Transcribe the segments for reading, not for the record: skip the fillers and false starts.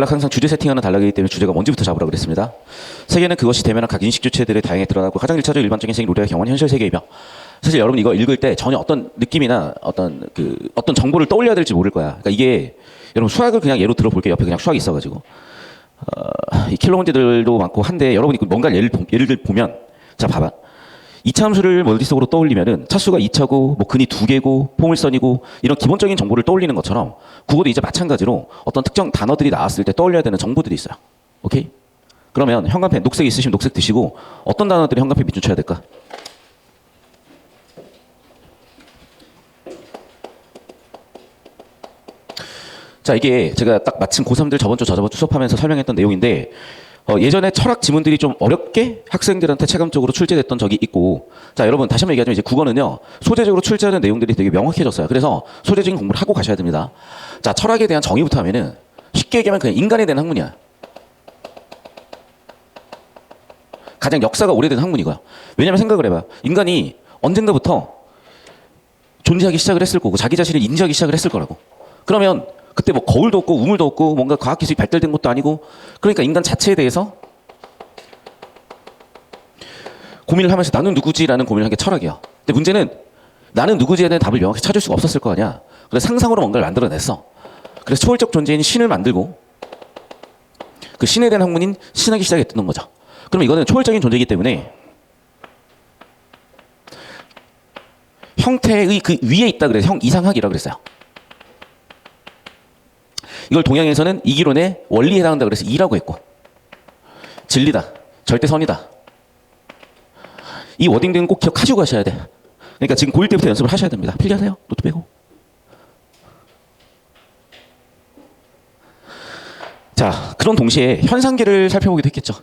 항상 주제 세팅하는 단락이기 때문에 주제가 뭔지부터 잡으라 그랬습니다. 세계는 그것이 대면한 각 인식 주체들의 다양하게 드러나고 가장 일차적 일반적인 세계 우리가 경험한 현실 세계이며, 사실 여러분 이거 읽을 때 전혀 어떤 느낌이나 어떤 정보를 떠올려야 될지 모를 거야. 그러니까 이게 여러분 수학을 그냥 예로 들어볼게요. 옆에 그냥 수학이 있어가지고 이 킬러 문제들도 많고 한데, 여러분이 뭔가 예를 보면, 자 봐봐. 이차함수를 머릿속으로 떠올리면은 차수가 2차고 뭐 근이 2개고 포물선이고 이런 기본적인 정보를 떠올리는 것처럼 국어도 이제 마찬가지로 어떤 특정 단어들이 나왔을 때 떠올려야 되는 정보들이 있어요. 오케이? 그러면 형광펜 녹색 있으시면 녹색 드시고, 어떤 단어들이 형광펜 밑줄 쳐야 될까? 자, 이게 제가 딱 마침 고3들 저번 주 저번 주 수업하면서 설명했던 내용인데, 예전에 철학 지문들이 좀 어렵게 학생들한테 체감적으로 출제됐던 적이 있고, 자 여러분 다시 한번 얘기하자면 이제 국어는요 소재적으로 출제하는 내용들이 되게 명확해졌어요. 그래서 소재적인 공부를 하고 가셔야 됩니다. 자, 철학에 대한 정의부터 하면은 쉽게 얘기하면 그냥 인간에 대한 학문이야. 가장 역사가 오래된 학문이고요. 왜냐면 생각을 해봐. 인간이 언젠가부터 존재하기 시작을 했을 거고 자기 자신을 인지하기 시작을 했을 거라고. 그러면 그때 뭐 거울도 없고 우물도 없고 뭔가 과학기술이 발달된 것도 아니고, 그러니까 인간 자체에 대해서 고민을 하면서 나는 누구지라는 고민을 한 게 철학이야. 근데 문제는 나는 누구지에 대한 답을 명확히 찾을 수가 없었을 거 아니야. 그래서 상상으로 뭔가를 만들어냈어. 그래서 초월적 존재인 신을 만들고 그 신에 대한 학문인 신학이 시작했던 거죠. 그럼 이거는 초월적인 존재이기 때문에 형태의 그 위에 있다 그래서 형 이상학이라고 그랬어요. 이걸 동양에서는 이기론의 원리에 해당한다 그래서 이라고 했고, 진리다, 절대선이다. 이 워딩들은 꼭 기억하시고 가셔야 돼. 그러니까 지금 고1 때부터 연습을 하셔야 됩니다. 필기하세요. 노트 빼고. 자, 그런 동시에 현상계를 살펴보기도 했겠죠.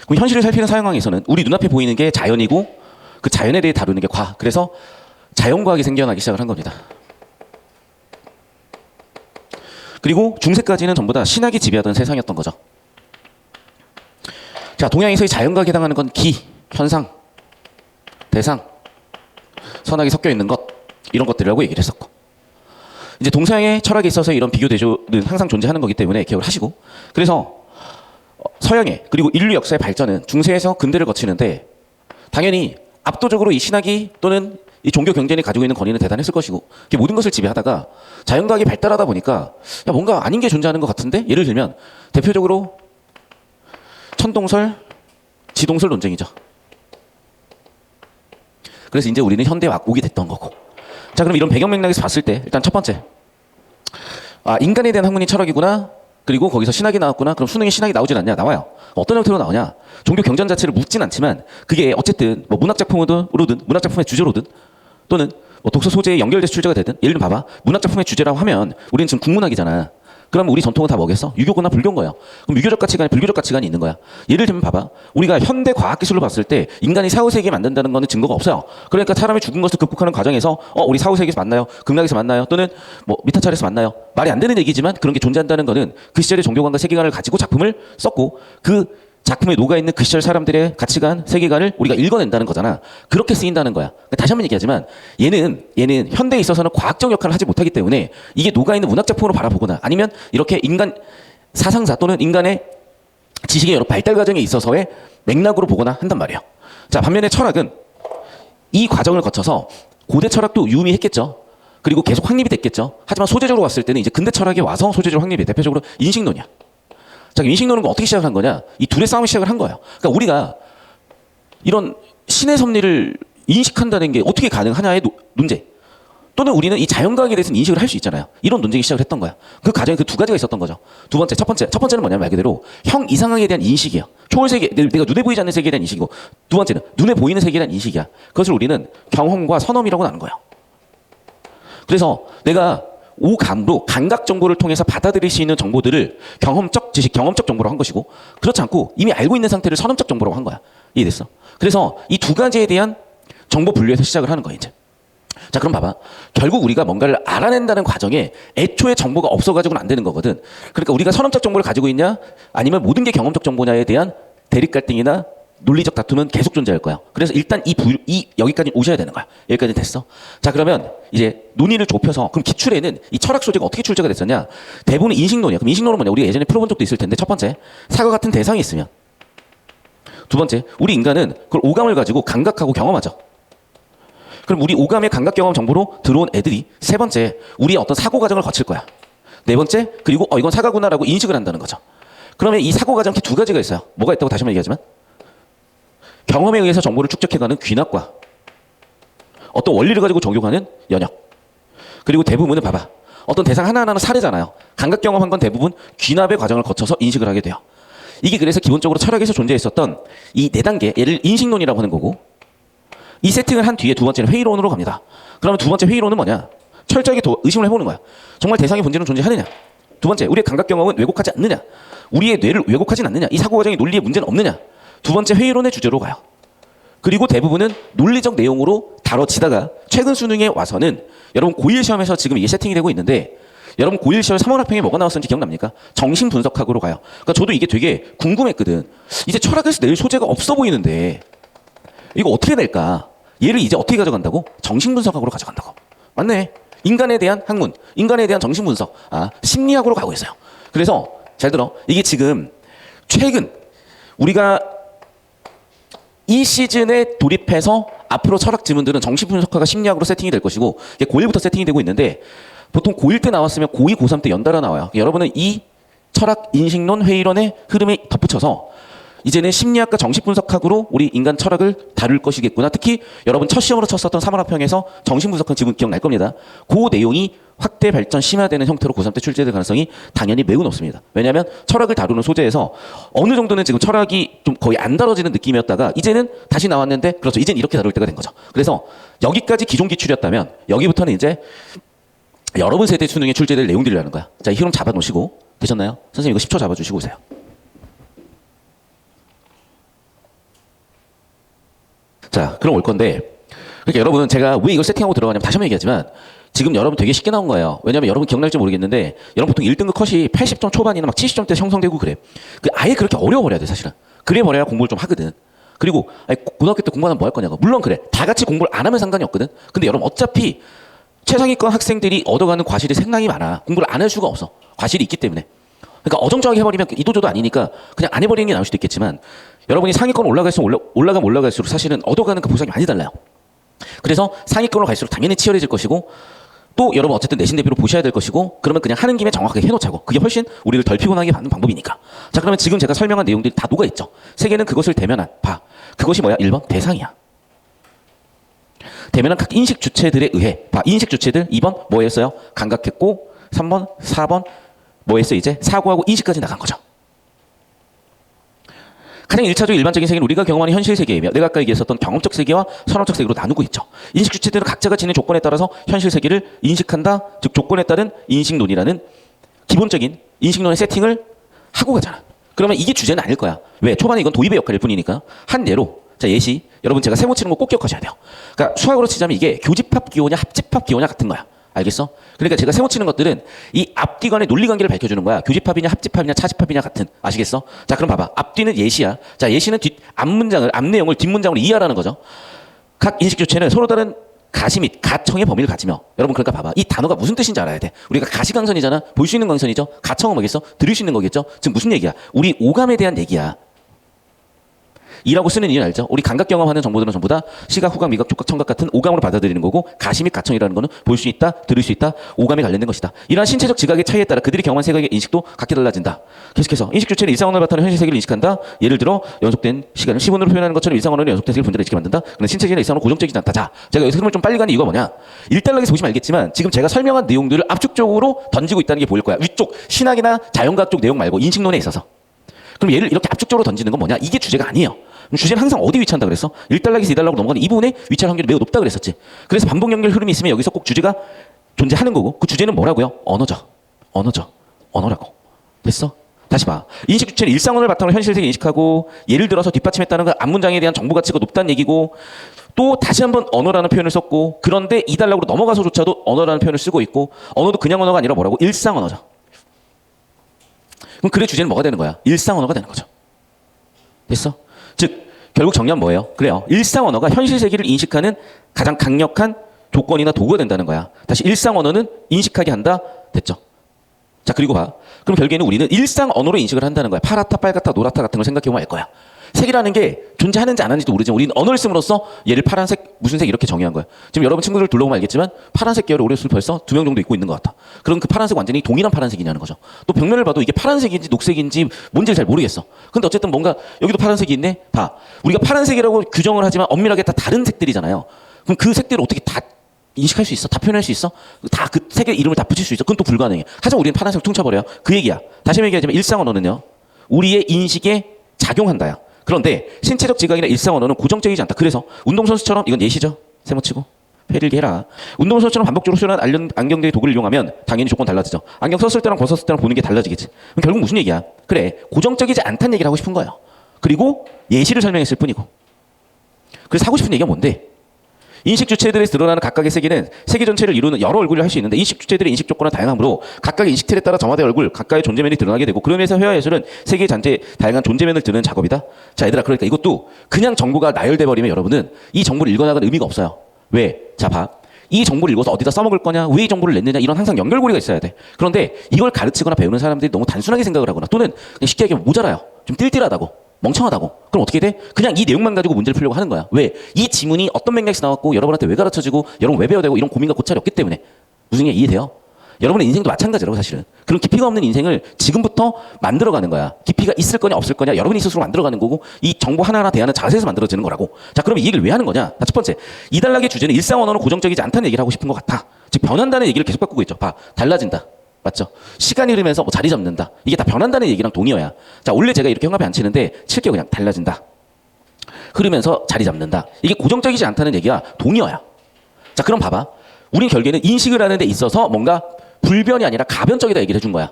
그럼 현실을 살피는 사용항에서는 우리 눈앞에 보이는 게 자연이고 그 자연에 대해 다루는 게 과학. 그래서 자연과학이 생겨나기 시작을 한 겁니다. 그리고 중세까지는 전부 다 신학이 지배하던 세상이었던 거죠. 자, 동양에서의 자연과학에 해당하는 건 기, 현상, 대상, 선악이 섞여 있는 것, 이런 것들이라고 얘기를 했었고, 이제 동서양의 철학에 있어서 이런 비교 대조는 항상 존재하는 거기 때문에 기억을 하시고, 그래서 서양의 그리고 인류 역사의 발전은 중세에서 근대를 거치는데 당연히 압도적으로 이 신학이 또는 이 종교 경전이 가지고 있는 권위는 대단했을 것이고, 이게 모든 것을 지배하다가 자연과학이 발달하다 보니까 야, 뭔가 아닌 게 존재하는 것 같은데? 예를 들면 대표적으로 천동설, 지동설 논쟁이죠. 그래서 이제 우리는 현대에 오게 됐던 거고. 자, 그럼 이런 배경 맥락에서 봤을 때 일단 첫 번째, 아, 인간에 대한 학문이 철학이구나. 그리고 거기서 신학이 나왔구나. 그럼 수능에 신학이 나오진 않냐? 나와요. 어떤 형태로 나오냐? 종교 경전 자체를 묻진 않지만 그게 어쨌든 뭐 문학작품으로든 문학작품의 주제로든 또는 뭐 독서 소재에 연결돼서 출제가 되든, 예를 들면 봐봐. 문학작품의 주제라고 하면 우리는 지금 국문학이잖아. 그럼 우리 전통은 다 뭐겠어? 유교거나 불교인 거예요. 그럼 유교적 가치관이 불교적 가치관이 있는 거야. 예를 들면 봐봐. 우리가 현대 과학기술로 봤을 때 인간이 사후세계에 만든다는 거는 증거가 없어요. 그러니까 사람이 죽은 것을 극복하는 과정에서 우리 사후세계에서 만나요? 극락에서 만나요? 또는 뭐 미타찰에서 만나요? 말이 안 되는 얘기지만 그런 게 존재한다는 거는 그 시절의 종교관과 세계관을 가지고 작품을 썼고 그 작품에 녹아있는 그 시절 사람들의 가치관, 세계관을 우리가 읽어낸다는 거잖아. 그렇게 쓰인다는 거야. 그러니까 다시 한번 얘기하지만 얘는 현대에 있어서는 과학적 역할을 하지 못하기 때문에 이게 녹아있는 문학작품으로 바라보거나 아니면 이렇게 인간 사상사 또는 인간의 지식의 여러 발달 과정에 있어서의 맥락으로 보거나 한단 말이에요. 자, 반면에 철학은 이 과정을 거쳐서 고대 철학도 유의미했겠죠. 그리고 계속 확립이 됐겠죠. 하지만 소재적으로 봤을 때는 이제 근대 철학에 와서 소재적으로 확립이 대표적으로 인식론이야. 자, 인식론은 어떻게 시작을 한 거냐? 이 둘의 싸움을 시작을 한 거예요. 그러니까 우리가 이런 신의 섭리를 인식한다는 게 어떻게 가능하냐의 문제. 또는 우리는 이 자연과학에 대해서는 인식을 할 수 있잖아요. 이런 논쟁이 시작을 했던 거야. 그 과정에 그 두 가지가 있었던 거죠. 첫 번째는 뭐냐면 말 그대로 형 이상학에 대한 인식이에요. 초월세계, 내가 눈에 보이지 않는 세계에 대한 인식이고, 두 번째는 눈에 보이는 세계에 대한 인식이야. 그것을 우리는 경험과 선험이라고 하는 거예요. 그래서 내가 오감으로 감각 정보를 통해서 받아들일 수 있는 정보들을 경험적 지식, 경험적 정보로 한 것이고, 그렇지 않고 이미 알고 있는 상태를 선험적 정보라고 한 거야. 이해됐어? 그래서 이 두 가지에 대한 정보 분류에서 시작을 하는 거야, 이제. 자, 그럼 봐봐. 결국 우리가 뭔가를 알아낸다는 과정에 애초에 정보가 없어가지고는 안 되는 거거든. 그러니까 우리가 선험적 정보를 가지고 있냐, 아니면 모든 게 경험적 정보냐에 대한 대립 갈등이나 논리적 다툼은 계속 존재할 거야. 그래서 일단 여기까지 오셔야 되는 거야. 여기까지 됐어. 자, 그러면 이제 논의를 좁혀서 그럼 기출에는 이 철학 소재가 어떻게 출제가 됐었냐? 대부분은 인식론이야. 그럼 인식론은 뭐냐? 우리가 예전에 풀어본 적도 있을 텐데 첫 번째, 사과 같은 대상이 있으면. 두 번째, 우리 인간은 그걸 오감을 가지고 감각하고 경험하죠. 그럼 우리 오감의 감각 경험 정보로 들어온 애들이 세 번째, 우리의 어떤 사고 과정을 거칠 거야. 네 번째, 그리고 이건 사과구나라고 인식을 한다는 거죠. 그러면 이 사고 과정 두 가지가 있어요. 뭐가 있다고 다시 한번 얘기하지만 경험에 의해서 정보를 축적해가는 귀납과 어떤 원리를 가지고 적용하는 연역. 그리고 대부분은 봐봐. 어떤 대상 하나하나는 사례잖아요. 감각 경험한 건 대부분 귀납의 과정을 거쳐서 인식을 하게 돼요. 이게 그래서 기본적으로 철학에서 존재했었던 이 네 단계, 얘를 인식론이라고 하는 거고, 이 세팅을 한 뒤에 두 번째는 회의론으로 갑니다. 그러면 두 번째 회의론은 뭐냐? 철저하게 의심을 해보는 거야. 정말 대상의 본질은 존재하느냐? 두 번째, 우리의 감각 경험은 왜곡하지 않느냐? 우리의 뇌를 왜곡하진 않느냐? 이 사고 과정의 논리에 문제는 없느냐? 두 번째 회의론의 주제로 가요. 그리고 대부분은 논리적 내용으로 다뤄지다가 최근 수능에 와서는 여러분 고1 시험에서 지금 이게 세팅이 되고 있는데 여러분 고1 시험 3월 학평에 뭐가 나왔었는지 기억납니까? 정신분석학으로 가요. 그러니까 저도 이게 되게 궁금했거든. 이제 철학에서 낼 소재가 없어 보이는데 이거 어떻게 낼까? 얘를 이제 어떻게 가져간다고? 정신분석학으로 가져간다고. 맞네. 인간에 대한 학문, 인간에 대한 정신분석, 심리학으로 가고 있어요. 그래서 잘 들어. 이게 지금 최근 우리가 이 시즌에 돌입해서 앞으로 철학 지문들은 정신분석학과 심리학으로 세팅이 될 것이고 이게 고1부터 세팅이 되고 있는데 보통 고1 때 나왔으면 고2, 고3 때 연달아 나와요. 여러분은 이 철학 인식론 회의론의 흐름에 덧붙여서 이제는 심리학과 정신분석학으로 우리 인간 철학을 다룰 것이겠구나. 특히 여러분 첫 시험으로 쳤었던 3월 학평에서 정신분석학 지문 기억날 겁니다. 그 내용이 확대 발전 심화되는 형태로 고3 때 출제될 가능성이 당연히 매우 높습니다. 왜냐하면 철학을 다루는 소재에서 어느 정도는 지금 철학이 좀 거의 안 다뤄지는 느낌이었다가 이제는 다시 나왔는데 그렇죠. 이제는 이렇게 다룰 때가 된 거죠. 그래서 여기까지 기존 기출이었다면 여기부터는 이제 여러분 세대 수능에 출제될 내용들이라는 거야. 자, 이 흐름 잡아놓으시고 되셨나요? 선생님 이거 10초 잡아주시고 오세요. 자, 그럼 올 건데 그러니까 여러분은 제가 왜 이걸 세팅하고 들어가냐면 다시 한번 얘기하지만 지금 여러분 되게 쉽게 나온 거예요. 왜냐하면 여러분 기억날지 모르겠는데 여러분 보통 1등급 컷이 80점 초반이나 막 70점대 형성되고 그래. 아예 그렇게 어려워버려야 돼 사실은. 그래 버려야 공부를 좀 하거든. 그리고 고등학교 때 공부하면 뭐 할 거냐고. 물론 그래. 다 같이 공부를 안 하면 상관이 없거든. 근데 여러분 어차피 최상위권 학생들이 얻어가는 과실이 상당히 많아. 공부를 안 할 수가 없어. 과실이 있기 때문에. 그러니까 어정쩡하게 해버리면 이도저도 아니니까 그냥 안 해버리는 게 나을 수도 있겠지만 여러분이 상위권 올라가면 올라갈수록 사실은 얻어가는 그 보상이 많이 달라요. 그래서 상위권으로 갈수록 당연히 치열해질 것이고 또 여러분 어쨌든 내신 대비로 보셔야 될 것이고 그러면 그냥 하는 김에 정확하게 해놓자고. 그게 훨씬 우리를 덜 피곤하게 받는 방법이니까. 자, 그러면 지금 제가 설명한 내용들이 다 녹아있죠. 세계는 그것을 대면한 봐. 그것이 뭐야? 1번 대상이야. 대면한 각 인식 주체들에 의해 봐. 인식 주체들 2번 뭐였어요? 감각했고 3번 4번 뭐였어? 이제 사고하고 인식까지 나간 거죠. 가장 1차적 일반적인 세계는 우리가 경험하는 현실 세계이며 내가 아까 얘기했었던 경험적 세계와 선험적 세계로 나누고 있죠. 인식 주체들은 각자가 지닌 조건에 따라서 현실 세계를 인식한다. 즉 조건에 따른 인식론이라는 기본적인 인식론의 세팅을 하고 가잖아. 그러면 이게 주제는 아닐 거야. 왜? 초반에 이건 도입의 역할일 뿐이니까. 한 예로 자 예시 여러분 제가 세모 치는 거 꼭 기억하셔야 돼요. 그러니까 수학으로 치자면 이게 교집합 기호냐 합집합 기호냐 같은 거야. 알겠어? 그러니까 제가 세모 치는 것들은 이 앞뒤 간의 논리 관계를 밝혀주는 거야. 교집합이냐 합집합이냐 차집합이냐 같은. 아시겠어? 자 그럼 봐봐. 앞뒤는 예시야. 자 예시는 앞 내용을 뒷문장으로 이해하라는 거죠. 각 인식 주체는 서로 다른 가시 및 가청의 범위를 가지며 여러분 그러니까 봐봐. 이 단어가 무슨 뜻인지 알아야 돼. 우리가 가시광선이잖아. 볼 수 있는 광선이죠. 가청은 뭐겠어? 들을 수 있는 거겠죠. 지금 무슨 얘기야? 우리 오감에 대한 얘기야. 이라고 쓰는 이유는 알죠? 우리 감각 경험하는 정보들은 전부 다 시각, 후각, 미각, 촉각, 청각 같은 오감으로 받아들이는 거고 가시 및 가청이라는 거는 볼 수 있다, 들을 수 있다, 오감에 관련된 것이다. 이러한 신체적 지각의 차이에 따라 그들이 경험한 세계의 인식도 각기 달라진다. 계속해서 인식 주체는 일상언어를 바탕으로 현실 세계를 인식한다. 예를 들어 연속된 시간을 시분으로 표현하는 것처럼 일상언어는 연속된 세계를 분자로 인식해 만든다. 그러나 신체적인 일상언어는 고정적이지 않다. 자, 제가 여기서 흐름을 좀 빨리 가는 이유가 뭐냐? 1단락에서 보시면 알겠지만 지금 제가 설명한 내용들을 압축적으로 던지고 있다는 게 보일 거야. 위쪽 신학이나 자연과학 쪽 내용 말고 인식론에 있어서. 그럼 얘를 이렇게 압축적으로 던지는 건 뭐냐? 이게 주제가 아니에요. 주제는 항상 어디 위치한다 그랬어? 1단락에서 2단락으로 넘어가는 이 부분에 위치할 확률이 매우 높다 그랬었지. 그래서 반복 연결 흐름이 있으면 여기서 꼭 주제가 존재하는 거고 그 주제는 뭐라고요? 언어라고. 됐어? 다시 봐. 인식 주체는 일상언어를 바탕으로 현실 세계 인식하고 예를 들어서 뒷받침했다는 건 앞문장에 대한 정보 가치가 높다는 얘기고 또 다시 한번 언어라는 표현을 썼고 그런데 2단락으로 넘어가서조차도 언어라는 표현을 쓰고 있고 언어도 그냥 언어가 아니라 뭐라고? 일상언어죠. 그럼 글의 주제는 뭐가 되는 거야? 일상언어가 되는 거죠. 됐어? 즉 결국 정리하면 뭐예요? 그래요. 일상 언어가 현실 세계를 인식하는 가장 강력한 조건이나 도구가 된다는 거야. 다시 일상 언어는 인식하게 한다. 됐죠? 자, 그리고 봐. 그럼 결국에는 우리는 일상 언어로 인식을 한다는 거야. 파랗다, 빨갛다, 노랗다 같은 걸 생각해보면 알 거야. 색이라는 게 존재하는지 안 하는지도 모르지만 우리는 언어를 씀으로써 얘를 파란색, 무슨 색 이렇게 정의한 거야. 지금 여러분 친구들 둘러보면 알겠지만 파란색 계열의 오레오스를 벌써 2명 정도 입고 있는 것 같아. 그럼 그 파란색 완전히 동일한 파란색이냐는 거죠. 또 벽면을 봐도 이게 파란색인지 녹색인지 뭔지를 잘 모르겠어. 근데 어쨌든 뭔가 여기도 파란색이 있네? 봐. 우리가 파란색이라고 규정을 하지만 엄밀하게 다 다른 색들이잖아요. 그럼 그 색들을 어떻게 다 인식할 수 있어? 다 표현할 수 있어? 다 그 색의 이름을 다 붙일 수 있어? 그건 또 불가능해. 하지만 우리는 파란색을 퉁쳐버려요. 그 얘기야. 다시 한번 얘기하자면 일상 언어는요. 우리의 인식에 작용한다요. 그런데 신체적 지각이나 일상 언어는 고정적이지 않다. 그래서 운동선수처럼 이건 예시죠. 세모치고 패릴기 해라. 운동선수처럼 반복적으로 수련한 안경들의 도구를 이용하면 당연히 조건 달라지죠. 안경 썼을 때랑 벗었을 때랑 보는 게 달라지겠지. 그럼 결국 무슨 얘기야? 그래, 고정적이지 않다는 얘기를 하고 싶은 거예요. 그리고 예시를 설명했을 뿐이고. 그래서 하고 싶은 얘기가 뭔데? 인식 주체들에서 드러나는 각각의 세계는 세계 전체를 이루는 여러 얼굴을 할 수 있는데 인식 주체들의 인식 조건은 다양하므로 각각의 인식 틀에 따라 점화된 얼굴, 각각의 존재면이 드러나게 되고 그러면서 회화 예술은 세계 전체의 다양한 존재면을 드러내는 작업이다. 자, 얘들아, 그러니까 이것도 그냥 정보가 나열돼 버리면 여러분은 이 정보를 읽어나가는 의미가 없어요. 왜? 자, 봐. 이 정보를 읽어서 어디다 써먹을 거냐, 왜 이 정보를 냈느냐, 이런 항상 연결고리가 있어야 돼. 그런데 이걸 가르치거나 배우는 사람들이 너무 단순하게 생각을 하거나 또는 쉽게 얘기하면 모자라요. 좀 띨띨하다고. 멍청하다고. 그럼 어떻게 돼? 그냥 이 내용만 가지고 문제를 풀려고 하는 거야. 왜? 이 지문이 어떤 맥락에서 나왔고 여러분한테 왜 가르쳐지고 여러분 왜 배워야 되고 이런 고민과 고찰이 없기 때문에. 무슨 얘기 이해돼요? 여러분의 인생도 마찬가지라고 사실은. 그런 깊이가 없는 인생을 지금부터 만들어가는 거야. 깊이가 있을 거냐 없을 거냐 여러분이 스스로 만들어가는 거고 이 정보 하나하나 대하는 자세에서 만들어지는 거라고. 자, 그럼 이 얘기를 왜 하는 거냐? 자, 첫 번째. 이 단락의 주제는 일상 언어는 고정적이지 않다는 얘기를 하고 싶은 것 같아. 즉 변한다는 얘기를 계속 바꾸고 있죠. 봐. 달라진다. 맞죠? 시간이 흐르면서 뭐 자리 잡는다. 이게 다 변한다는 얘기랑 동의어야. 자, 원래 제가 이렇게 형합에 안 치는데 칠게요. 그냥 달라진다. 흐르면서 자리 잡는다. 이게 고정적이지 않다는 얘기야. 동의어야. 자, 그럼 봐봐. 우린 결국에는 인식을 하는 데 있어서 뭔가 불변이 아니라 가변적이다 얘기를 해준 거야.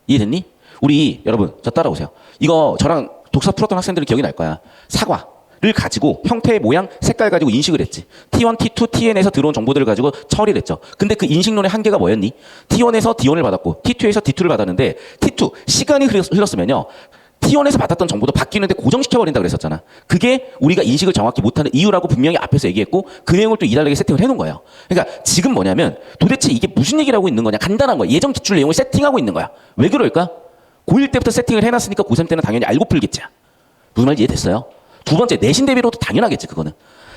이해됐니? 우리 여러분 저 따라오세요. 이거 저랑 독서 풀었던 학생들은 기억이 날 거야. 사과를 가지고 형태, 모양, 색깔 가지고 인식을 했지. T1, T2, TN에서 들어온 정보들을 가지고 처리를 했죠. 근데 그 인식론의 한계가 뭐였니? T1에서 D1을 받았고 T2에서 D2를 받았는데 T2 시간이 흘렀으면요. T1에서 받았던 정보도 바뀌는데 고정시켜버린다 그랬었잖아. 그게 우리가 인식을 정확히 못하는 이유라고 분명히 앞에서 얘기했고 그 내용을 또 이달하게 세팅을 해놓은 거예요. 그러니까 지금 뭐냐면 도대체 이게 무슨 얘기를 하고 있는 거냐. 간단한 거야. 예전 기출 내용을 세팅하고 있는 거야. 왜 그럴까? 고1 때부터 세팅을 해놨으니까 고3 때는 당연히 알고 풀겠지. 무슨 말인지 이해됐어요? 두 번째, 내신 대비로도 당연하겠지, 그거는.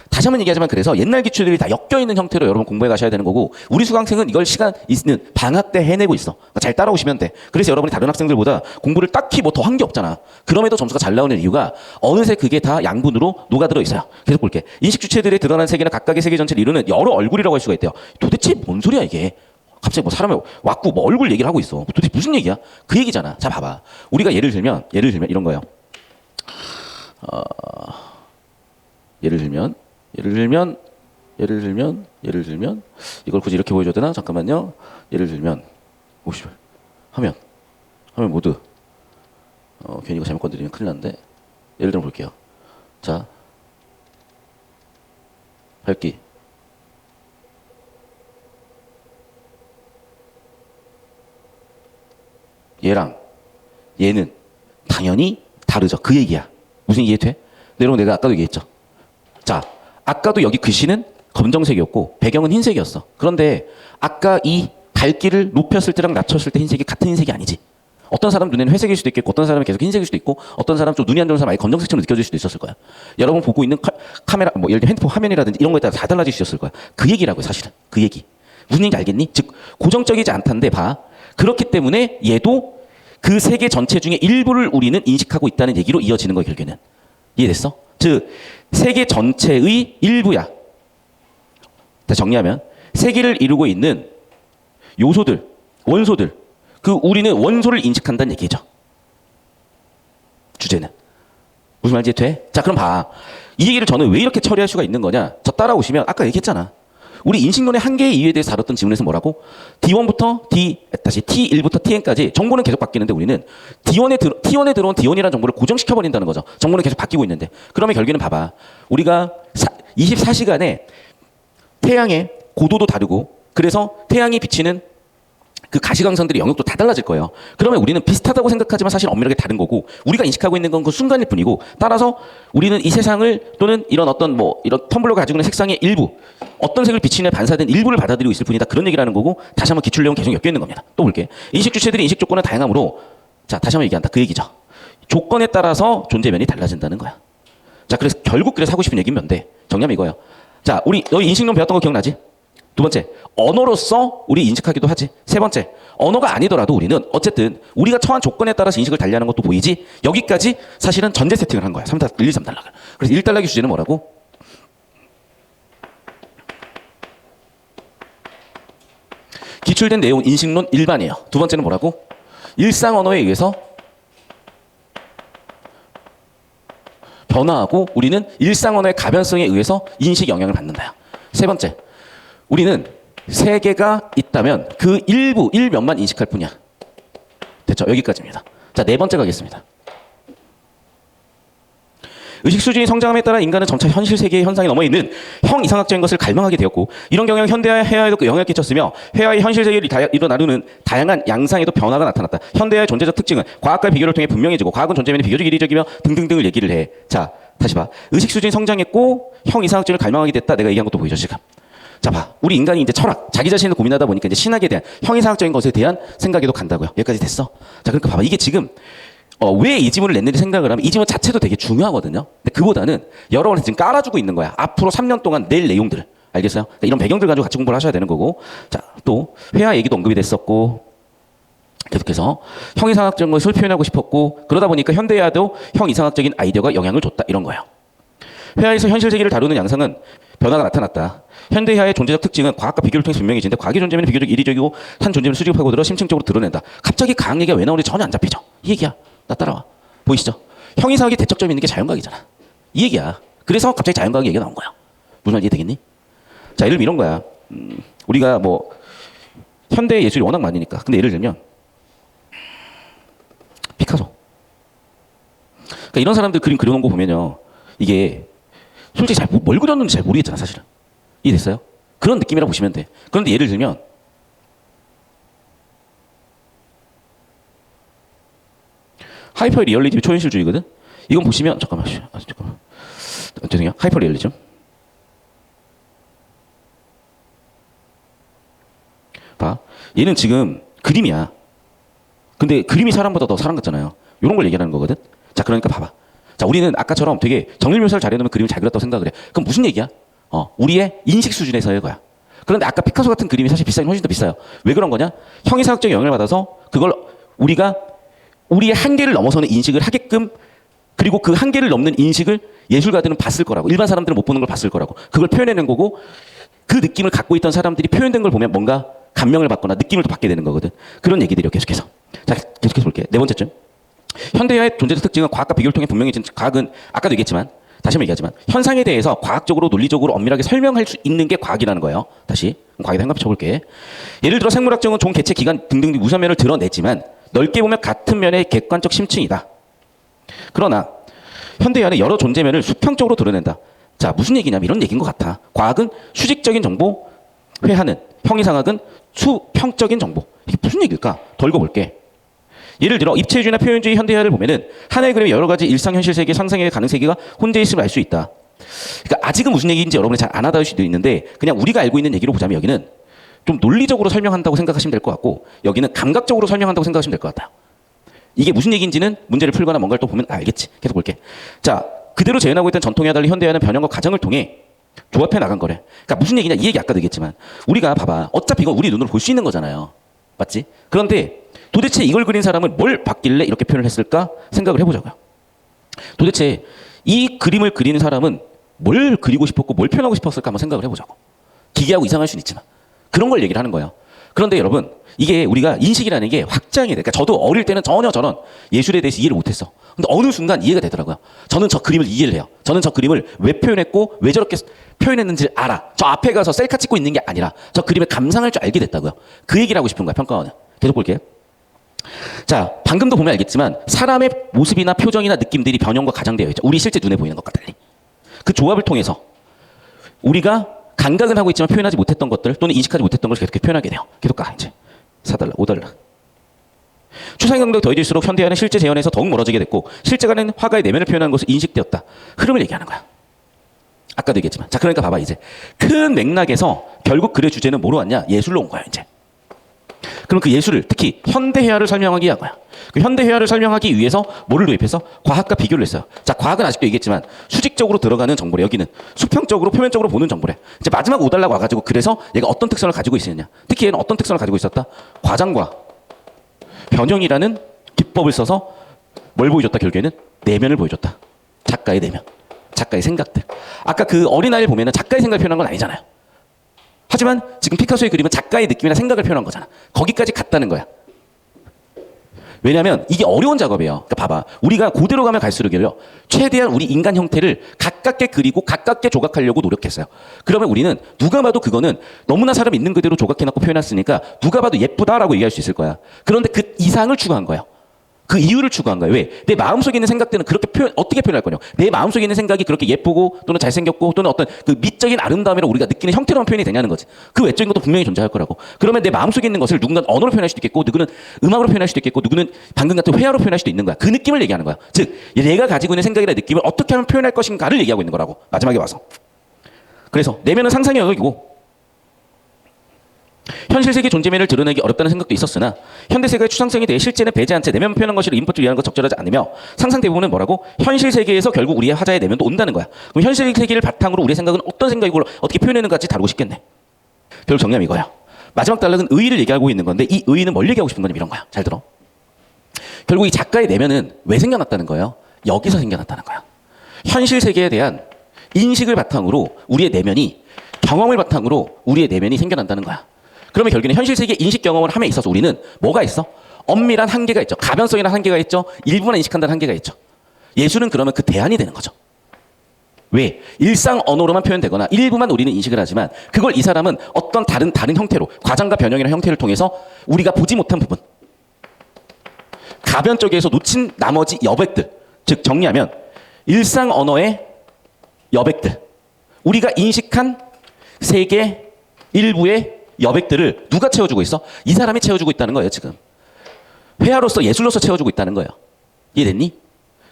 다시 한번 얘기하지만 그래서 옛날 기출들이 다 엮여있는 형태로 여러분 공부해 가셔야 되는 거고 우리 수강생은 이걸 시간 있는 방학 때 해내고 있어. 그러니까 잘 따라오시면 돼. 그래서 여러분이 다른 학생들보다 공부를 딱히 뭐 더 한 게 없잖아. 그럼에도 점수가 잘 나오는 이유가 어느새 그게 다 양분으로 녹아들어 있어요. 계속 볼게. 인식 주체들의 드러난 세계는 각각의 세계 전체를 이루는 여러 얼굴이라고 할 수가 있대요. 도대체 뭔 소리야 이게. 갑자기 뭐 사람이 왔고 뭐 얼굴 얘기를 하고 있어. 도대체 무슨 얘기야? 그 얘기잖아. 자, 봐봐. 우리가 예를 들면 이런 거예요. 예를 들면 이걸 굳이 이렇게 보여줘야 되나? 잠깐만요. 예를 들면 화면 모두 괜히 이거 잘못 건드리면 큰일 나는데 예를 들어 볼게요. 자, 밝기 얘랑 얘는 당연히 다르죠. 그 얘기야. 무슨 이해돼? 여러분 내가 아까도 얘기했죠. 자, 아까도 여기 글씨는 검정색이었고 배경은 흰색이었어. 그런데 아까 이 밝기를 높였을 때랑 낮췄을 때 흰색이 같은 흰색이 아니지. 어떤 사람 눈에는 회색일 수도 있겠고 어떤 사람은 계속 흰색일 수도 있고 어떤 사람 좀 눈이 안 좋은 사람 아예 검정색처럼 느껴질 수도 있었을 거야. 여러분 보고 있는 카메라 뭐 예를 들어 핸드폰 화면이라든지 이런 거에 따라 다 달라질 수 있었을 거야. 그 얘기라고요, 사실은. 그 얘기. 무슨 얘기인지 알겠니? 즉 고정적이지 않다는데 봐. 그렇기 때문에 얘도 그 세계 전체 중에 일부를 우리는 인식하고 있다는 얘기로 이어지는 거예요, 결국에는. 이해됐어? 즉 세계 전체의 일부야. 정리하면 세계를 이루고 있는 요소들, 원소들, 그 우리는 원소를 인식한다는 얘기죠. 주제는. 무슨 말인지 돼? 자, 그럼 봐. 이 얘기를 저는 왜 이렇게 처리할 수가 있는 거냐? 저 따라오시면 아까 얘기했잖아. 우리 인식론의 한계의 이유에 대해서 다뤘던 지문에서 뭐라고? D1부터 T1부터 Tn까지 정보는 계속 바뀌는데 우리는 T1에 들어온 D1이라는 정보를 고정시켜버린다는 거죠. 정보는 계속 바뀌고 있는데. 그러면 결국에는 봐봐. 우리가 24시간에 태양의 고도도 다르고 그래서 태양이 비치는 그 가시광선들의 영역도 다 달라질 거예요. 그러면 우리는 비슷하다고 생각하지만 사실 엄밀하게 다른 거고 우리가 인식하고 있는 건 그 순간일 뿐이고 따라서 우리는 이 세상을 또는 이런 어떤 뭐 이런 텀블러가 가지고 있는 색상의 일부 어떤 색을 비치느냐에 반사된 일부를 받아들이고 있을 뿐이다. 그런 얘기를 하는 거고 다시 한번 기출 내용 계속 엮여 있는 겁니다. 또 볼게. 인식 주체들이 인식 조건은 다양하므로 자 다시 한번 얘기한다. 그 얘기죠. 조건에 따라서 존재면이 달라진다는 거야. 자 그래서 결국 그래서 하고 싶은 얘기는 뭔데? 정리하면 이거예요. 자 우리 너희 인식론 배웠던 거 기억나지? 두 번째, 언어로서 우리 인식하기도 하지. 세 번째, 언어가 아니더라도 우리는 어쨌든 우리가 처한 조건에 따라서 인식을 달리하는 것도 보이지. 여기까지 사실은 전제 세팅을 한 거야. 1, 2, 3 단락을. 그래서 1단락의 주제는 뭐라고? 기출된 내용 인식론 일반이에요. 두 번째는 뭐라고? 일상 언어에 의해서 변화하고 우리는 일상 언어의 가변성에 의해서 인식 영향을 받는다. 세 번째, 우리는 세계가 있다면 그 일부, 일면만 인식할 뿐이야. 됐죠? 여기까지입니다. 자, 네 번째 가겠습니다. 의식 수준이 성장함에 따라 인간은 점차 현실 세계의 현상에 넘어 있는 형 이상학적인 것을 갈망하게 되었고 이런 경향이 현대화 해야에도 영향을 끼쳤으며 회화의 현실 세계를 나누는 다양한 양상에도 변화가 나타났다. 현대화의 존재적 특징은 과학과의 비교를 통해 분명해지고 과학은 존재면이 비교적 이리적이며 등등등을 얘기를 해. 자, 다시 봐. 의식 수준이 성장했고 형 이상학적을 갈망하게 됐다. 내가 얘기한 것도 보이죠 지금. 자, 봐. 우리 인간이 이제 철학, 자기 자신을 고민하다 보니까 이제 신학에 대한 형이상학적인 것에 대한 생각에도 간다고요. 여기까지 됐어. 자, 그러니까 봐봐. 이게 지금 왜 이 지문을 냈는지 생각을 하면 이 지문 자체도 되게 중요하거든요. 근데 그보다는 여러 가지 지금 깔아주고 있는 거야. 앞으로 3년 동안 낼 내용들을. 알겠어요? 그러니까 이런 배경들 가지고 같이 공부를 하셔야 되는 거고. 자, 또 회화 얘기도 언급이 됐었고 계속해서 형이상학적인 것을 표현하고 싶었고 그러다 보니까 현대화도 형이상학적인 아이디어가 영향을 줬다. 이런 거예요. 회화에서 현실 세계를 다루는 양상은 변화가 나타났다. 현대화의 존재적 특징은 과학과 비교를 통해서 분명해지는데 과학의 존재는 비교적 이리적이고 한 존재를 수집하고 들어 심층적으로 드러낸다. 갑자기 과학 얘기가 왜 나오는지 전혀 안 잡히죠. 이 얘기야. 나 따라와. 보이시죠? 형이상학의 대척점이 있는 게 자연과학이잖아. 이 얘기야. 그래서 갑자기 자연과학 얘기가 나온 거야. 무슨 말인지 이해되겠니? 자, 예를 들면 이런 거야. 우리가 뭐 현대 예술이 워낙 많으니까. 근데 예를 들면 피카소. 그러니까 이런 사람들 그림 그려놓은 거 보면요. 이게 솔직히 잘 뭘 그렸는지 잘 모르겠잖아, 사실은. 이해됐어요? 그런 느낌이라고 보시면 돼. 그런데 예를 들면 하이퍼 리얼리즘이 초현실주의거든? 이건 보시면 잠깐만. 죄송해요. 하이퍼 리얼리즘. 봐. 얘는 지금 그림이야. 근데 그림이 사람보다 더 사람 같잖아요. 이런 걸 얘기하는 거거든? 자, 그러니까 봐봐. 자, 우리는 아까처럼 되게 정밀 묘사를 잘해놓으면 그림을 잘 그렸다고 생각을 해. 그럼 무슨 얘기야? 우리의 인식 수준에서의 거야. 그런데 아까 피카소 같은 그림이 사실 비싸긴 훨씬 더 비싸요. 왜 그런 거냐? 형이상학적인 영향을 받아서 그걸 우리가 우리의 한계를 넘어서는 인식을 하게끔 그리고 그 한계를 넘는 인식을 예술가들은 봤을 거라고. 일반 사람들은 못 보는 걸 봤을 거라고. 그걸 표현해낸 거고 그 느낌을 갖고 있던 사람들이 표현된 걸 보면 뭔가 감명을 받거나 느낌을 또 받게 되는 거거든. 그런 얘기들이요. 계속해서. 자, 계속해서 볼게요. 네 번째쯤. 현대화의 존재적 특징은 과학과 비교를 통해 분명해진 과학은 아까도 얘기했지만 다시 한번 얘기하지만 현상에 대해서 과학적으로 논리적으로 엄밀하게 설명할 수 있는 게 과학이라는 거예요. 다시 과학에다 생각해 쳐볼게. 예를 들어 생물학적은 종, 개체, 기관 등등 무선 면을 드러내지만 넓게 보면 같은 면의 객관적 심층이다. 그러나 현대화는 여러 존재면을 수평적으로 드러낸다. 자, 무슨 얘기냐면 이런 얘기인 것 같아. 과학은 수직적인 정보, 회화는 형이상학은 수평적인 정보. 이게 무슨 얘기일까? 더 읽어볼게. 예를 들어 입체주의나 표현주의 현대화를 보면은 하나의 그림의 여러 가지 일상 현실 세계, 상상의 가능 세계가 혼재 있음을 알 수 있다. 그러니까 아직은 무슨 얘기인지 여러분이 잘 안 하다 할 수도 있는데 그냥 우리가 알고 있는 얘기로 보자면 여기는 좀 논리적으로 설명한다고 생각하시면 될 것 같고 여기는 감각적으로 설명한다고 생각하시면 될 것 같아요. 이게 무슨 얘기인지는 문제를 풀거나 뭔가를 또 보면 알겠지. 계속 볼게. 자, 그대로 재현하고 있던 전통에 달리 현대화는 변형과 과정을 통해 조합해 나간 거래. 그러니까 무슨 얘기냐? 이 얘기 아까도 얘기했지만 우리가 봐봐. 어차피 이건 우리 눈으로 볼 수 있는 거잖아요. 맞지? 그런데 도대체 이걸 그린 사람은 뭘 봤길래 이렇게 표현을 했을까 생각을 해보자고요. 도대체 이 그림을 그리는 사람은 뭘 그리고 싶었고 뭘 표현하고 싶었을까 한번 생각을 해보자고. 기괴하고 이상할 수는 있지만 그런 걸 얘기를 하는 거예요. 그런데 여러분 이게 우리가 인식이라는 게 확장이 돼. 그러니까 저도 어릴 때는 전혀 저런 예술에 대해서 이해를 못했어. 근데 어느 순간 이해가 되더라고요. 저는 저 그림을 이해를 해요. 저는 저 그림을 왜 표현했고 왜 저렇게 표현했는지를 알아. 저 앞에 가서 셀카 찍고 있는 게 아니라 저 그림에 감상할 줄 알게 됐다고요. 그 얘기를 하고 싶은 거야, 평가원은. 계속 볼게요. 자, 방금도 보면 알겠지만 사람의 모습이나 표정이나 느낌들이 변형과 가장되어 있죠. 우리 실제 눈에 보이는 것과 달리. 그 조합을 통해서 우리가 감각은 하고 있지만 표현하지 못했던 것들 또는 인식하지 못했던 걸 계속 표현하게 돼요. 계속 가 이제. 4달러, 5달러. 추상의 강도가 더해질수록 현대화는 실제 재현에서 더욱 멀어지게 됐고 실제가는 화가의 내면을 표현하는 것으로 인식되었다. 흐름을 얘기하는 거야. 아까도 얘기했지만. 자, 그러니까 봐봐 이제. 큰 맥락에서 결국 글의 주제는 뭐로 왔냐? 예술로 온 거야 이제. 그럼 그 예술을 특히 현대회화를 설명하기 위한 거야. 그 현대회화를 설명하기 위해서 뭐를 도입해서 과학과 비교를 했어요. 자, 과학은 아직도 얘기했지만 수직적으로 들어가는 정보래. 여기는 수평적으로 표면적으로 보는 정보래. 이제 마지막 5달러가 와가지고 그래서 얘가 어떤 특성을 가지고 있었냐. 특히 얘는 어떤 특성을 가지고 있었다? 과장과 변형이라는 기법을 써서 뭘 보여줬다? 결국에는 내면을 보여줬다. 작가의 내면. 작가의 생각들. 아까 그 어린아이를 보면은 작가의 생각을 표현한 건 아니잖아요. 하지만 지금 피카소의 그림은 작가의 느낌이나 생각을 표현한 거잖아. 거기까지 갔다는 거야. 왜냐하면 이게 어려운 작업이에요. 그러니까 봐봐. 우리가 고대로 가면 갈수록요. 최대한 우리 인간 형태를 가깝게 그리고 가깝게 조각하려고 노력했어요. 그러면 우리는 누가 봐도 그거는 너무나 사람 있는 그대로 조각해놓고 표현했으니까 누가 봐도 예쁘다라고 얘기할 수 있을 거야. 그런데 그 이상을 추구한 거예요. 그 이유를 추구한 거예요. 왜? 내 마음속에 있는 생각들은 그렇게 어떻게 표현할 거냐. 내 마음속에 있는 생각이 그렇게 예쁘고 또는 잘생겼고 또는 어떤 그 미적인 아름다움이라고 우리가 느끼는 형태로만 표현이 되냐는 거지. 그 외적인 것도 분명히 존재할 거라고. 그러면 내 마음속에 있는 것을 누군가는 언어로 표현할 수도 있겠고 누구는 음악으로 표현할 수도 있겠고 누구는 방금 같은 회화로 표현할 수도 있는 거야. 그 느낌을 얘기하는 거야. 즉 내가 가지고 있는 생각이나 느낌을 어떻게 하면 표현할 것인가를 얘기하고 있는 거라고. 마지막에 와서. 그래서 내면은 상상의 영역이고 현실 세계 존재면을 드러내기 어렵다는 생각도 있었으나 현대 세계의 추상성에 대해 실제는 배제 않지 내면 표현한 것을 인풋을 이해하는 것 적절하지 않으며 상상 대부분은 뭐라고? 현실 세계에서 결국 우리의 화자의 내면도 온다는 거야. 그럼 현실 세계를 바탕으로 우리의 생각은 어떤 생각이고 어떻게 표현하는가까지 다루고 싶겠네. 결국 정리하면 이거야. 마지막 단락은 의의를 얘기하고 있는 건데 이 의의는 뭘 얘기하고 싶은 거냐 이런 거야. 잘 들어. 결국 이 작가의 내면은 왜 생겨났다는 거예요? 여기서 생겨났다는 거야. 현실 세계에 대한 인식을 바탕으로 우리의 내면이 경험을 바탕으로 우리의 내면이 생겨난다는 거야. 그러면 결국에는 현실 세계 인식 경험을 함에 있어서 우리는 뭐가 있어? 엄밀한 한계가 있죠. 가변성이라는 한계가 있죠. 일부만 인식한다는 한계가 있죠. 예술은 그러면 그 대안이 되는 거죠. 왜? 일상 언어로만 표현되거나 일부만 우리는 인식을 하지만 그걸 이 사람은 어떤 다른 형태로 과장과 변형이라는 형태를 통해서 우리가 보지 못한 부분 가변 쪽에서 놓친 나머지 여백들 즉 정리하면 일상 언어의 여백들 우리가 인식한 세계 일부의 여백들을 누가 채워주고 있어? 이 사람이 채워주고 있다는 거예요 지금. 회화로서 예술로서 채워주고 있다는 거예요. 이해됐니?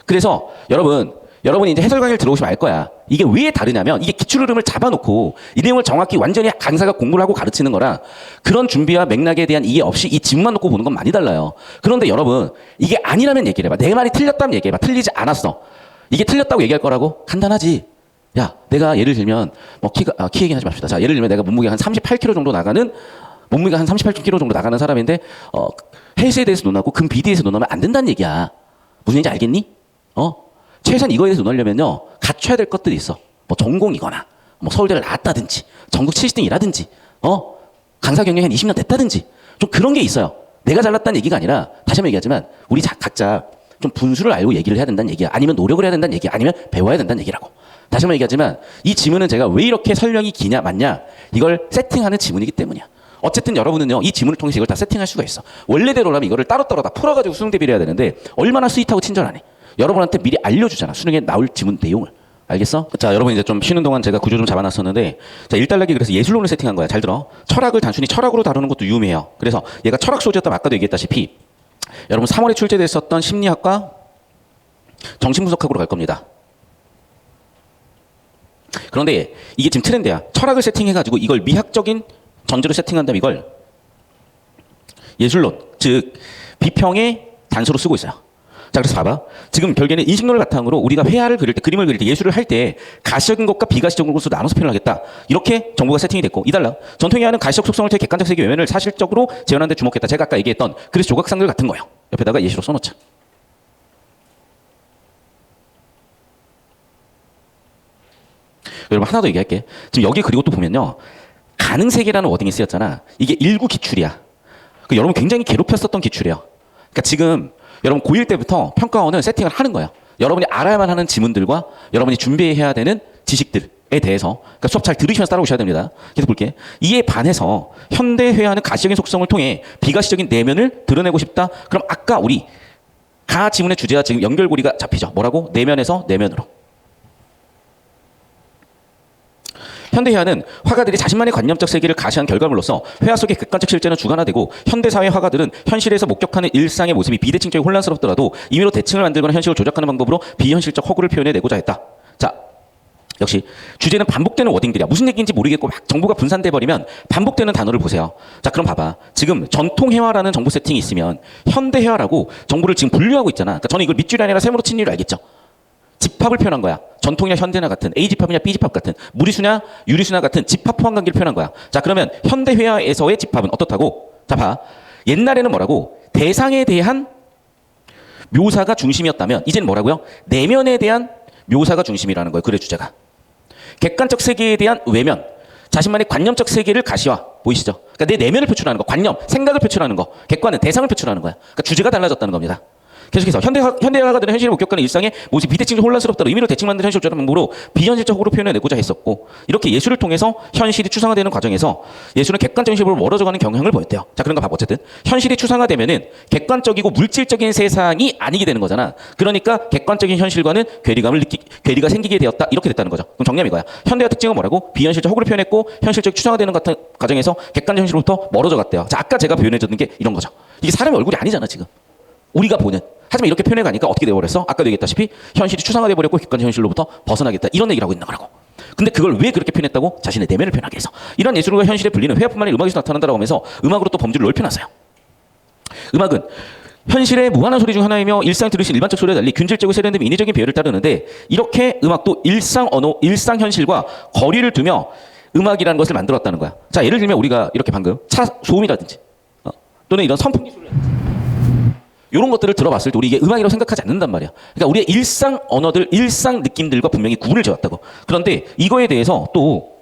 그래서 여러분이 이제 해설 강의를 들어오시면 알 거야. 이게 왜 다르냐면 이게 기출 흐름을 잡아놓고 이 내용을 정확히 완전히 강사가 공부를 하고 가르치는 거라 그런 준비와 맥락에 대한 이해 없이 이 지문만 놓고 보는 건 많이 달라요. 그런데 여러분 이게 아니라면 얘기를 해봐. 내 말이 틀렸다면 얘기해봐. 틀리지 않았어. 이게 틀렸다고 얘기할 거라고? 간단하지. 야, 내가 예를 들면 뭐 키 얘기하지 맙시다. 자, 예를 들면 내가 몸무게가 한 38kg 정도 나가는 몸무게가 한 38kg 정도 나가는 사람인데 헬스에 대해서 논하고 금 비대에 대해서 논하면 안 된다는 얘기야. 무슨 얘기인지 알겠니? 최소한 이거에 대해서 논하려면요 갖춰야 될 것들이 있어. 뭐 전공이거나 뭐 서울대를 나왔다든지 전국 70등이라든지 강사 경력이 한 20년 됐다든지 좀 그런 게 있어요. 내가 잘났다는 얘기가 아니라 다시 한번 얘기하지만 우리 각자 좀 분수를 알고 얘기를 해야 된다는 얘기야. 아니면 노력을 해야 된다는 얘기야. 아니면 배워야 된다는 얘기라고. 다시 한번 얘기하지만 이 지문은 제가 왜 이렇게 설명이 기냐 맞냐 이걸 세팅하는 지문이기 때문이야. 어쨌든 여러분은요 이 지문을 통해서 이걸 다 세팅할 수가 있어. 원래대로라면 이거를 따로따로 다 풀어가지고 수능 대비를 해야 되는데 얼마나 스윗하고 친절하니. 여러분한테 미리 알려주잖아. 수능에 나올 지문 내용을. 알겠어? 자, 여러분 이제 좀 쉬는 동안 제가 구조 좀 잡아놨었는데 자, 1달러기 그래서 예술론을 세팅한 거야. 잘 들어. 철학을 단순히 철학으로 다루는 것도 유의미해요. 그래서 얘가 철학 소재였다면 아까도 얘기했다시피 여러분 3월에 출제됐었던 심리학과 정신분석학으로 갈 겁니다. 그런데 이게 지금 트렌드야. 철학을 세팅해가지고 이걸 미학적인 전제로 세팅한다면 이걸 예술론, 즉 비평의 단서로 쓰고 있어요. 자, 그래서 봐봐. 지금 결국에는 인식론을 바탕으로 우리가 회화를 그릴 때, 그림을 그릴 때, 예술을 할 때 가시적인 것과 비가시적인 것으로 나눠서 표현을 하겠다. 이렇게 정보가 세팅이 됐고 이달라. 전통회화는 가시적 속성을 통해 객관적 세계 외면을 사실적으로 재현하는 데 주목했다. 제가 아까 얘기했던 그래서 조각상들 같은 거예요. 옆에다가 예시로 써놓자. 여러분 하나 더 얘기할게. 지금 여기 그리고 또 보면요. 가능세계라는 워딩이 쓰였잖아. 이게 일구 기출이야. 여러분 굉장히 괴롭혔었던 기출이에요. 그러니까 지금 여러분 고1 때부터 평가원은 세팅을 하는 거예요. 여러분이 알아야만 하는 지문들과 여러분이 준비해야 되는 지식들에 대해서 그러니까 수업 잘 들으시면서 따라오셔야 됩니다. 계속 볼게. 이에 반해서 현대회화는 가시적인 속성을 통해 비가시적인 내면을 드러내고 싶다. 그럼 아까 우리 가 지문의 주제와 지금 연결고리가 잡히죠. 뭐라고? 내면에서 내면으로. 현대회화는 화가들이 자신만의 관념적 세계를 가시한 결과물로서 회화 속의 객관적 실제는 주관화되고 현대사회 화가들은 현실에서 목격하는 일상의 모습이 비대칭적이고 혼란스럽더라도 임의로 대칭을 만들거나 현실을 조작하는 방법으로 비현실적 허구를 표현해내고자 했다. 자, 역시 주제는 반복되는 워딩들이야. 무슨 얘기인지 모르겠고 막 정보가 분산돼 버리면 반복되는 단어를 보세요. 자, 그럼 봐봐. 지금 전통회화라는 정보 세팅이 있으면 현대회화라고 정보를 지금 분류하고 있잖아. 그러니까 저는 이걸 밑줄이 아니라 세모로 친 이유를 알겠죠? 집합을 표현한 거야. 전통이나 현대나 같은 A집합이냐 B집합 같은 무리수냐 유리수나 같은 집합 포함 관계를 표현한 거야. 자, 그러면 현대회화에서의 집합은 어떻다고? 자, 봐. 옛날에는 뭐라고? 대상에 대한 묘사가 중심이었다면 이제는 뭐라고요? 내면에 대한 묘사가 중심이라는 거예요. 글의 주제가. 객관적 세계에 대한 외면, 자신만의 관념적 세계를 가시화. 보이시죠? 그러니까 내 내면을 표출하는 거, 관념, 생각을 표출하는 거, 객관은 대상을 표출하는 거야. 그러니까 주제가 달라졌다는 겁니다. 계속해서 현대화가들은 현실을 목격하는 일상의 모습이 비대칭적 혼란스럽다로 의미로 대칭 만드는 현실 조작 방법으로 비현실적으로 표현해내고자 했었고, 이렇게 예술을 통해서 현실이 추상화되는 과정에서 예술은 객관적인 실험으로 멀어져가는 경향을 보였대요. 자, 그런 거 봐봐. 어쨌든 현실이 추상화되면은 객관적이고 물질적인 세상이 아니게 되는 거잖아. 그러니까 객관적인 현실과는 괴리가 생기게 되었다. 이렇게 됐다는 거죠. 그럼 정리하면 이거야. 현대화 특징은 뭐라고? 비현실적 허구를 표현했고 현실적 추상화되는 같은 과정에서 객관적 현실로부터 멀어져 갔대요. 자, 아까 제가 표현해줬는 게 이런 거죠. 이게 사람의 얼굴이 아니잖아 지금. 우리가 보는. 하지만 이렇게 표현해 가니까 어떻게 돼버렸어? 아까도 얘기했다시피 현실이 추상화돼 버렸고 객관적 현실로부터 벗어나겠다. 이런 얘기를 하고 있는 거라고. 근데 그걸 왜 그렇게 표현했다고? 자신의 내면을 표현하기 위해서. 이런 예술과 현실의 분리는 회화뿐만 아니라 음악에서 나타난다라고 하면서 음악으로 또 범주를 넓혀놨어요. 음악은 현실의 무한한 소리 중 하나이며 일상 들으신 일반적 소리와 달리 균질적이고 세련된 인위적인 배열을 따르는데 이렇게 음악도 일상 언어, 일상 현실과 거리를 두며 음악이라는 것을 만들었다는 거야. 자, 예를 들면 우리가 이렇게 방금 차 소음이라든지 또는 이런 선풍기 소리라든지 이런 것들을 들어봤을 때 우리 이게 음악이라고 생각하지 않는단 말이야. 그러니까 우리의 일상 언어들, 일상 느낌들과 분명히 구분을 지었다고. 그런데 이거에 대해서 또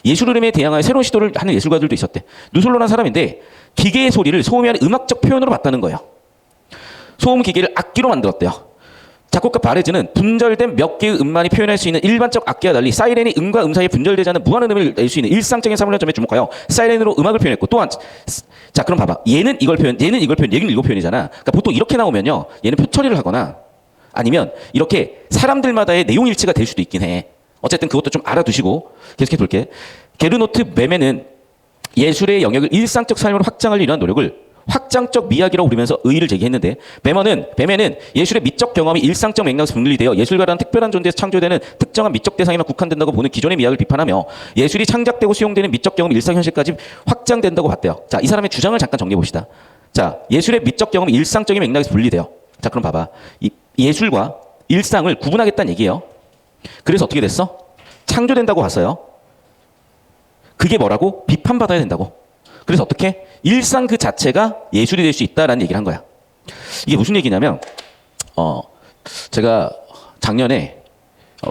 예술 흐름에 대항하여 새로운 시도를 하는 예술가들도 있었대. 누솔로라는 사람인데 기계의 소리를 소음이 아닌 음악적 표현으로 봤다는 거예요. 소음 기계를 악기로 만들었대요. 작곡가 바레즈는 분절된 몇 개의 음만이 표현할 수 있는 일반적 악기와 달리 사이렌이 음과 음 사이에 분절되지 않은 무한한 음을 낼 수 있는 일상적인 사물의 점에 주목하여 사이렌으로 음악을 표현했고 또한 자, 그럼 봐봐. 얘는 이걸 표현, 얘는 이걸 표현이잖아. 그러니까 보통 이렇게 나오면요. 얘는 표 처리를 하거나 아니면 이렇게 사람들마다의 내용 일치가 될 수도 있긴 해. 어쨌든 그것도 좀 알아두시고 계속해 볼게. 게르노트 메메는 예술의 영역을 일상적 삶으로 확장하려 이러한 노력을 확장적 미학이라고 부르면서 의의를 제기했는데 베메는 예술의 미적 경험이 일상적 맥락에서 분리되어 예술가라는 특별한 존재에서 창조되는 특정한 미적 대상에만 국한된다고 보는 기존의 미학을 비판하며 예술이 창작되고 수용되는 미적 경험이 일상 현실까지 확장된다고 봤대요. 자, 이 사람의 주장을 잠깐 정리해 봅시다. 자, 예술의 미적 경험이 일상적인 맥락에서 분리돼요. 자, 그럼 봐봐. 이 예술과 일상을 구분하겠다는 얘기예요. 그래서 어떻게 됐어? 창조된다고 봤어요. 그게 뭐라고? 비판받아야 된다고. 그래서 어떻게? 일상 그 자체가 예술이 될 수 있다라는 얘기를 한 거야. 이게 무슨 얘기냐면, 제가 작년에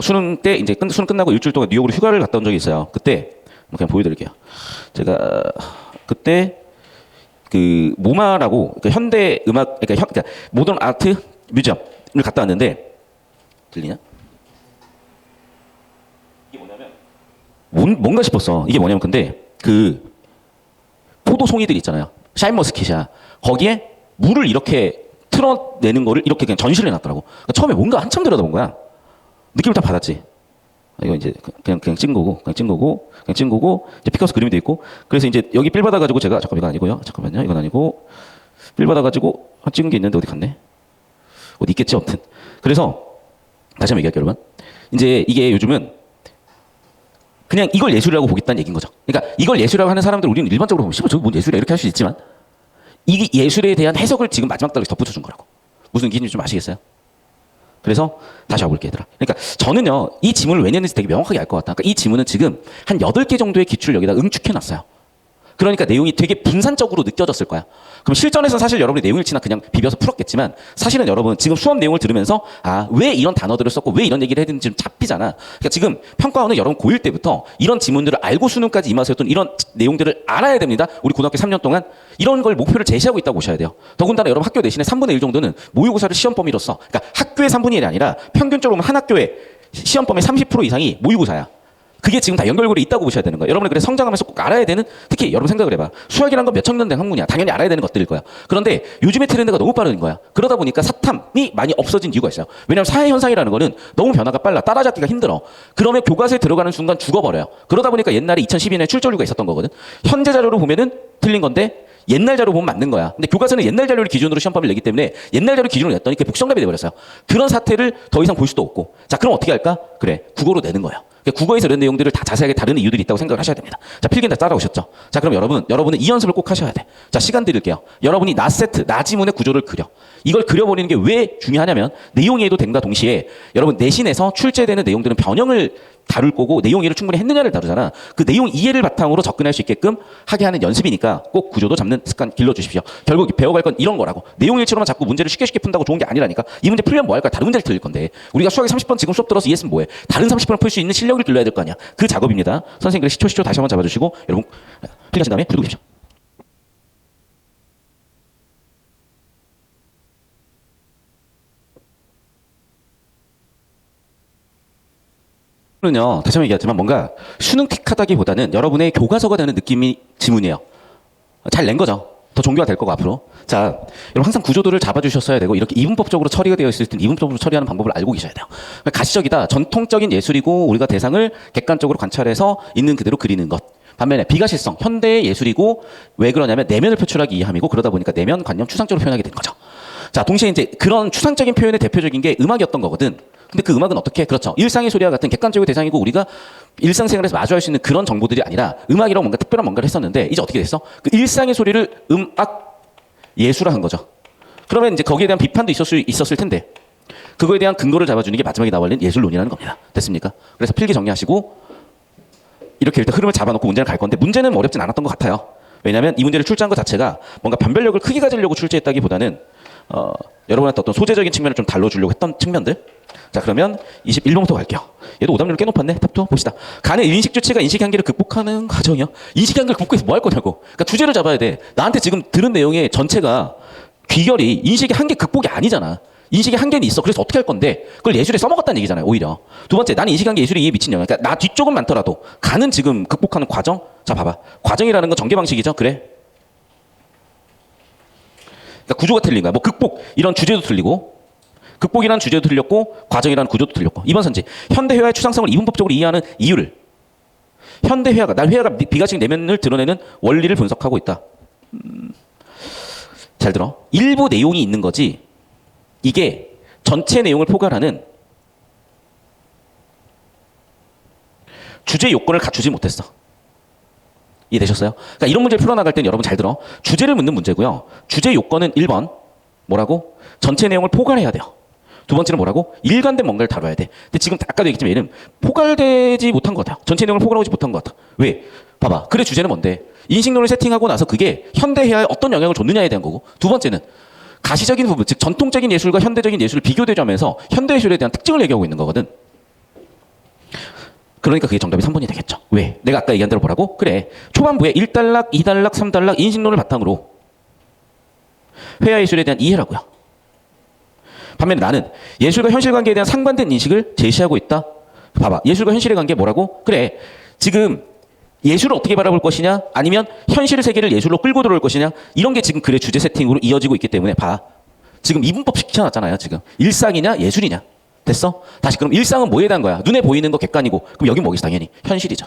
수능 때 이제 수능 끝나고 일주일 동안 뉴욕으로 휴가를 갔다 온 적이 있어요. 그때 그냥 보여드릴게요. 제가 그때 그 모마라고 그러니까 현대 음악 그러니까 모던 아트 뮤지엄을 갔다 왔는데 들리냐? 이게 뭐냐면 뭔가 싶었어. 이게 뭐냐면 근데 그 포도 송이들 있잖아요. 샤인머스킷이야. 거기에 물을 이렇게 틀어내는 거를 이렇게 그냥 전시를 해놨더라고. 그러니까 처음에 뭔가 한참 들여다본 거야. 느낌을 다 받았지. 이거 이제 그냥 찍은 거고, 이제 피카소 그림이 돼 있고. 그래서 이제 여기 빌 받아가지고 제가 잠깐 이건 아니고요. 잠깐만요. 이건 아니고 빌 받아가지고 찍은 게 있는데 어디 갔네? 어디 있겠지 아무튼. 그래서 다시 한번 얘기할게요, 여러분. 이제 이게 요즘은 그냥 이걸 예술이라고 보겠다는 얘기인 거죠. 그러니까 이걸 예술이라고 하는 사람들 우리는 일반적으로 보면 저거 뭔 예술이야 이렇게 할 수 있지만 이 예술에 대한 해석을 지금 마지막 단락에 덧붙여준 거라고. 무슨 얘기인지 좀 아시겠어요? 그래서 다시 와볼게 얘들아. 그러니까 저는요 이 지문을 왜 냈는지 되게 명확하게 알 것 같다. 그러니까 이 지문은 지금 한 8개 정도의 기출을 여기다 응축해놨어요. 그러니까 내용이 되게 분산적으로 느껴졌을 거야. 그럼 실전에서 사실 여러분이 내용 일치나 그냥 비벼서 풀었겠지만 사실은 여러분 지금 수업 내용을 들으면서 왜 이런 단어들을 썼고 왜 이런 얘기를 했는지 좀 잡히잖아. 그러니까 지금 평가원은 여러분 고1 때부터 이런 지문들을 알고 수능까지 임하셨던 이런 내용들을 알아야 됩니다. 우리 고등학교 3년 동안 이런 걸 목표를 제시하고 있다고 보셔야 돼요. 더군다나 여러분 학교 내신의 3분의 1 정도는 모의고사를 시험 범위로써 그러니까 학교의 3분의 1이 아니라 평균적으로 보면 한 학교의 시험 범위 30% 이상이 모의고사야. 그게 지금 다 연결고리에 있다고 보셔야 되는 거예요. 여러분이 그래 성장하면서 꼭 알아야 되는, 특히 여러분 생각을 해봐. 수학이란 건 몇천 년 된 학문이야. 당연히 알아야 되는 것들일 거야. 그런데 요즘의 트렌드가 너무 빠른 거야. 그러다 보니까 사탐이 많이 없어진 이유가 있어요. 왜냐하면 사회 현상이라는 거는 너무 변화가 빨라. 따라잡기가 힘들어. 그러면 교과서에 들어가는 순간 죽어버려요. 그러다 보니까 옛날에 2012년에 출제료가 있었던 거거든. 현재 자료로 보면은 틀린 건데 옛날 자료 보면 맞는 거야. 근데 교과서는 옛날 자료를 기준으로 시험범위를 내기 때문에 옛날 자료 기준으로 냈더니 그게 복정답이 돼버렸어요. 그런 사태를 더 이상 볼 수도 없고. 자, 그럼 어떻게 할까? 그래, 국어로 내는 거예요. 국어에서 이런 내용들을 다 자세하게 다루는 이유들이 있다고 생각을 하셔야 됩니다. 자, 필기는 다 따라오셨죠? 자, 그럼 여러분은 이 연습을 꼭 하셔야 돼. 자, 시간 드릴게요. 여러분이 나 세트, 나 지문의 구조를 그려. 이걸 그려버리는 게 왜 중요하냐면 내용이해도 된과 동시에 여러분 내신에서 출제되는 내용들은 변형을 다룰 거고 내용 이해를 충분히 했느냐를 다루잖아. 그 내용 이해를 바탕으로 접근할 수 있게끔 하게 하는 연습이니까 꼭 구조도 잡는 습관 길러주십시오. 결국 배워갈 건 이런 거라고. 내용 일치로만 자꾸 문제를 쉽게 푼다고 좋은 게 아니라니까. 이 문제 풀면 뭐 할까? 다른 문제를 틀릴 건데. 우리가 수학에 30번 지금 수업 들어서 이해했으면 뭐해? 다른 30번을 풀 수 있는 실력을 길러야 될 거 아니야. 그 작업입니다. 선생님 시초 다시 한번 잡아주시고 여러분 필기하신 다음에 풀고 계십시오. 는요 다시 한번 얘기하지만 뭔가 수능틱하다기보다는 여러분의 교과서가 되는 느낌이 지문이에요. 잘 낸 거죠. 더 종교가 될 거고 앞으로. 자, 여러분 항상 구조도를 잡아주셨어야 되고 이렇게 이분법적으로 처리가 되어 있을 땐 이분법적으로 처리하는 방법을 알고 계셔야 돼요. 가시적이다. 전통적인 예술이고 우리가 대상을 객관적으로 관찰해서 있는 그대로 그리는 것. 반면에 비가실성, 현대의 예술이고 왜 그러냐면 내면을 표출하기 위함이고 그러다 보니까 내면 관념 추상적으로 표현하게 된 거죠. 자, 동시에 이제 그런 추상적인 표현의 대표적인 게 음악이었던 거거든. 근데 그 음악은 어떻게? 그렇죠. 일상의 소리와 같은 객관적인 대상이고 우리가 일상생활에서 마주할 수 있는 그런 정보들이 아니라 음악이라고 뭔가 특별한 뭔가를 했었는데 이제 어떻게 됐어? 그 일상의 소리를 음악 예술화한 거죠. 그러면 이제 거기에 대한 비판도 있었을 텐데 그거에 대한 근거를 잡아주는 게 마지막에 나올린 예술론이라는 겁니다. 됐습니까? 그래서 필기 정리하시고 이렇게 일단 흐름을 잡아놓고 문제를 갈 건데 문제는 어렵진 않았던 것 같아요. 왜냐하면 이 문제를 출제한 것 자체가 뭔가 변별력을 크게 가지려고 출제했다기보다는 여러분한테 어떤 소재적인 측면을 좀 달뤄주려고 했던 측면들. 자, 그러면 21번부터 갈게요. 얘도 오답률 꽤 높았네. 탑2 봅시다. 간의 인식 주체가 인식 한계를 극복하는 과정이요. 인식 한계를 극복해서 뭐 할 거냐고. 그러니까 주제를 잡아야 돼. 나한테 지금 들은 내용의 전체가 귀결이 인식의 한계 극복이 아니잖아. 인식의 한계는 있어. 그래서 어떻게 할 건데 그걸 예술에 써먹었다는 얘기잖아요. 오히려. 두 번째, 나는 인식 한계 예술에 이해 미친 영향. 그러니까 나 뒤쪽은 많더라도 간은 지금 극복하는 과정. 자, 봐봐. 과정이라는 건 전개 방식이죠. 그래. 그러니까 구조가 틀린 거야. 뭐 극복 이런 주제도 틀리고 극복이라는 주제도 틀렸고 과정이라는 구조도 틀렸고. 2번 선지. 현대회화의 추상성을 이분법적으로 이해하는 이유를. 현대회화가 날 회화가 비가식 내면을 드러내는 원리를 분석하고 있다. 잘 들어. 일부 내용이 있는 거지. 이게 전체 내용을 포괄하는 주제 요건을 갖추지 못했어. 이해되셨어요? 그러니까 이런 문제를 풀어나갈 때는 여러분 잘 들어. 주제를 묻는 문제고요. 주제 요건은 1번 뭐라고? 전체 내용을 포괄해야 돼요. 두 번째는 뭐라고? 일관된 뭔가를 다뤄야 돼. 근데 지금 아까도 얘기했지만 얘는 포괄되지 못한 것 같아요. 전체 내용을 포괄하지 못한 것 같아. 왜? 봐봐. 그래 주제는 뭔데? 인식론을 세팅하고 나서 그게 현대회화에 어떤 영향을 줬느냐에 대한 거고. 두 번째는 가시적인 부분, 즉 전통적인 예술과 현대적인 예술을 비교대조하면서 현대예술에 대한 특징을 얘기하고 있는 거거든. 그러니까 그게 정답이 3번이 되겠죠. 왜? 내가 아까 얘기한 대로 뭐라고? 그래. 초반부에 1단락, 2단락, 3단락 인식론을 바탕으로 회화예술에 대한 이해라고요. 반면에 나는 예술과 현실 관계에 대한 상반된 인식을 제시하고 있다. 봐봐. 예술과 현실의 관계 뭐라고? 그래. 지금 예술을 어떻게 바라볼 것이냐 아니면 현실 세계를 예술로 끌고 들어올 것이냐 이런 게 지금 글의 주제 세팅으로 이어지고 있기 때문에 봐. 지금 이분법 시켜놨잖아요. 지금. 일상이냐 예술이냐. 됐어? 다시 그럼 일상은 뭐에 대한 거야? 눈에 보이는 거 객관이고 그럼 여긴 뭐겠어? 당연히 현실이죠.